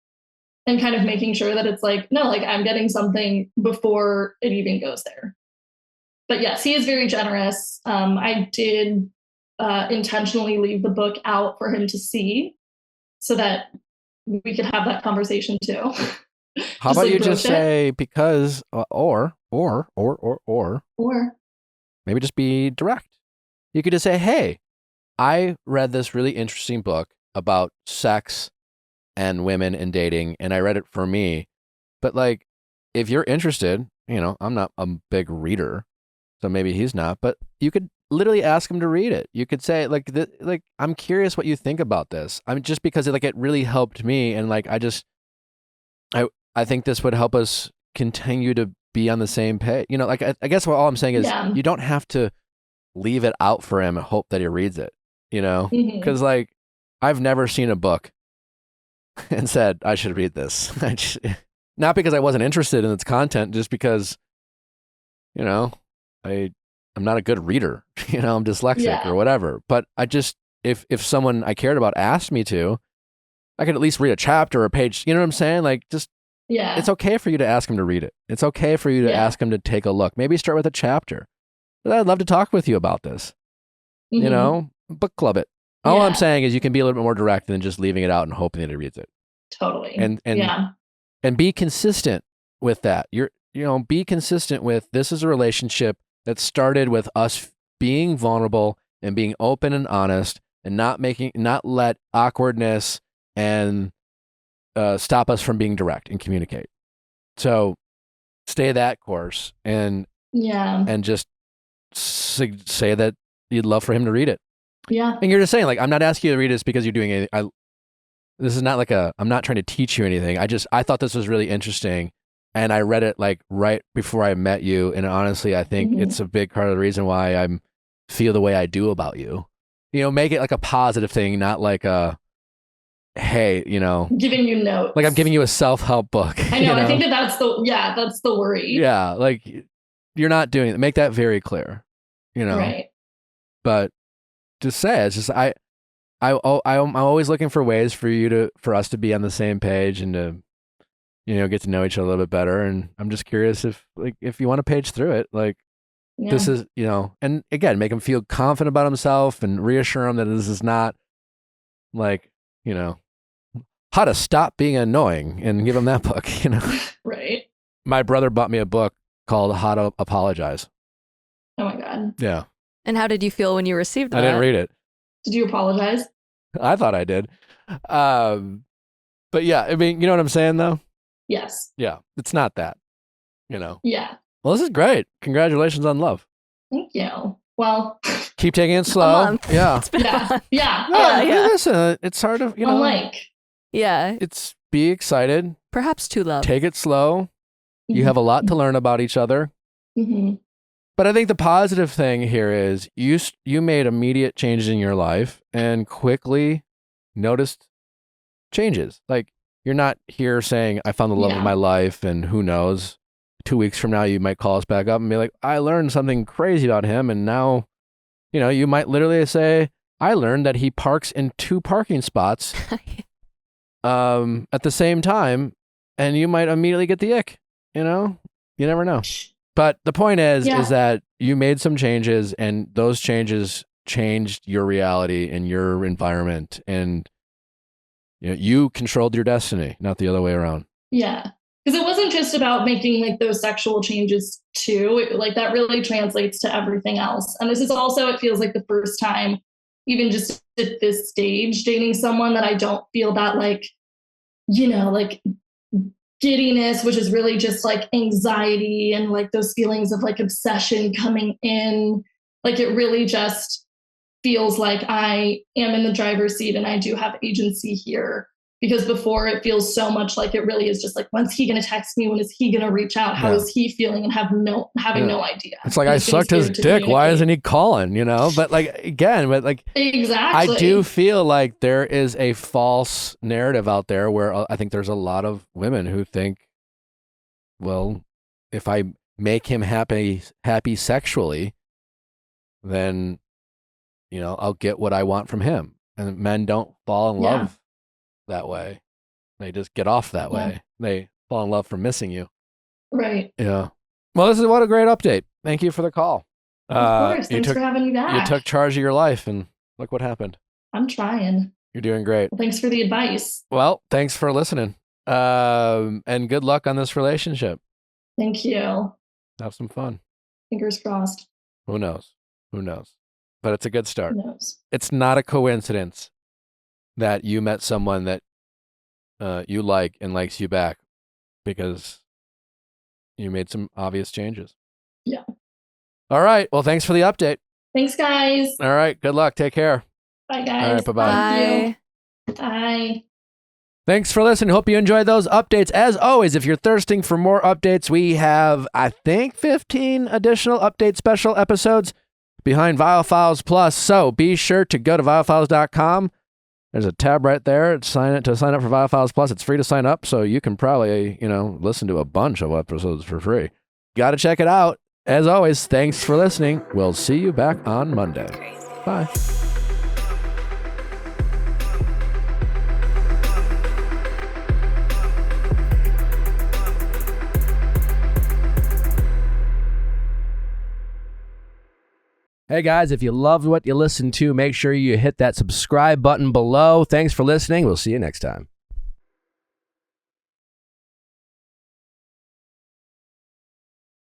and kind of making sure that it's like, no, like I'm getting something before it even goes there. But yes, he is very generous. I did intentionally leave the book out for him to see, so that we could have that conversation too. How about you just say because, or maybe just be direct. You could just say, hey, I read this really interesting book about sex and women and dating, and I read it for me. But like, if you're interested, I'm not a big reader, so maybe he's not, but you could literally ask him to read it. You could say like, I'm curious what you think about this. I mean, just because it really helped me. And like, I think this would help us continue to be on the same page. I guess what all I'm saying is you don't have to leave it out for him and hope that he reads it, because like, I've never seen a book and said, I should read this. Not because I wasn't interested in its content, just because, I'm not a good reader, I'm dyslexic or whatever. But I just, if someone I cared about asked me to, I could at least read a chapter or a page. You know what I'm saying? Like, just, it's okay for you to ask him to read it. It's okay for you to ask him to take a look. Maybe start with a chapter. But I'd love to talk with you about this. Book club it. All I'm saying is you can be a little bit more direct than just leaving it out and hoping that he reads it. Totally. And be consistent with that. Be consistent with, this is a relationship that started with us being vulnerable and being open and honest, and not let awkwardness and stop us from being direct and communicate. So stay that course and just say that you'd love for him to read it. Yeah. And you're just saying, like, I'm not asking you to read this because you're doing anything. This is not like I'm not trying to teach you anything. I thought this was really interesting. And I read it like right before I met you. And honestly, I think it's a big part of the reason why I feel the way I do about you. Make it like a positive thing, not like a, hey, giving you notes. Like I'm giving you a self-help book. I know. I think that's the worry. Yeah. Like you're not doing it. Make that very clear. you know. Right. But just say it's just I'm always looking for ways for us to be on the same page and to, you know, get to know each other a little bit better. And I'm just curious if you want to page through it, like this is, you know, and again, make him feel confident about himself and reassure him that this is not like, you know, how to stop being annoying, and give him that book, you know. Right. My brother bought me a book called How to Apologize. Oh my God. Yeah. And how did you feel when you received that? I didn't read it. Did you apologize? I thought I did. But yeah, I mean, you know what I'm saying though? Yes. Yeah. It's not that, you know. Yeah. Well, this is great. Congratulations on love. Thank you. Well, Keep taking it slow. Yeah. It's been a yeah. month. Yeah. Yeah, yeah. listen, it's hard to, you know, Like, Yeah. it's be excited, Perhaps too low. take it slow. You have a lot to learn about each other. Mm-hmm. But I think the positive thing here is you made immediate changes in your life and quickly noticed changes. Like, you're not here saying, I found the love of my life, and who knows, 2 weeks from now, you might call us back up and be like, I learned something crazy about him. And now, you know, you might literally say, I learned that he parks in 2 parking spots at the same time, and you might immediately get the ick, you know? You never know. But the point is that you made some changes, and those changes changed your reality and your environment, and you know, you controlled your destiny, not the other way around. Yeah. Because it wasn't just about making like those sexual changes too. Like that really translates to everything else. And this is also, it feels like the first time, even just at this stage, dating someone that I don't feel that like, you know, like giddiness, which is really just like anxiety and like those feelings of like obsession coming in. Like it really just feels like I am in the driver's seat and I do have agency here. Because before it feels so much like it really is just like, when's he going to text me? When is he going to reach out? How is he feeling? And having no idea. It's like, I sucked his dick. Why isn't he calling? You know, but like, again, exactly. I do feel like there is a false narrative out there where I think there's a lot of women who think, well, if I make him happy sexually, then, you know, I'll get what I want from him. And men don't fall in love that way. They just get off that way. They fall in love from missing you. Right. Yeah. Well, what a great update. Thank you for the call. Of course. Thanks for having me back. You took charge of your life, and look what happened. I'm trying. You're doing great. Well, thanks for the advice. Well, thanks for listening. And good luck on this relationship. Thank you. Have some fun. Fingers crossed. Who knows? But it's a good start. Who knows? It's not a coincidence that you met someone that you like and likes you back, because you made some obvious changes. Yeah. All right. Well, thanks for the update. Thanks, guys. All right. Good luck. Take care. Bye, guys. All right. Bye-bye. Thank you. Bye. Thanks for listening. Hope you enjoyed those updates. As always, if you're thirsting for more updates, we have, I think, 15 additional update special episodes behind Viall Files Plus. So be sure to go to viallfiles.com. There's a tab right there to sign up for Viall Files Plus. It's free to sign up, so you can probably, you know, listen to a bunch of episodes for free. Got to check it out. As always, thanks for listening. We'll see you back on Monday. Bye. Hey guys, if you loved what you listened to, make sure you hit that subscribe button below. Thanks for listening. We'll see you next time.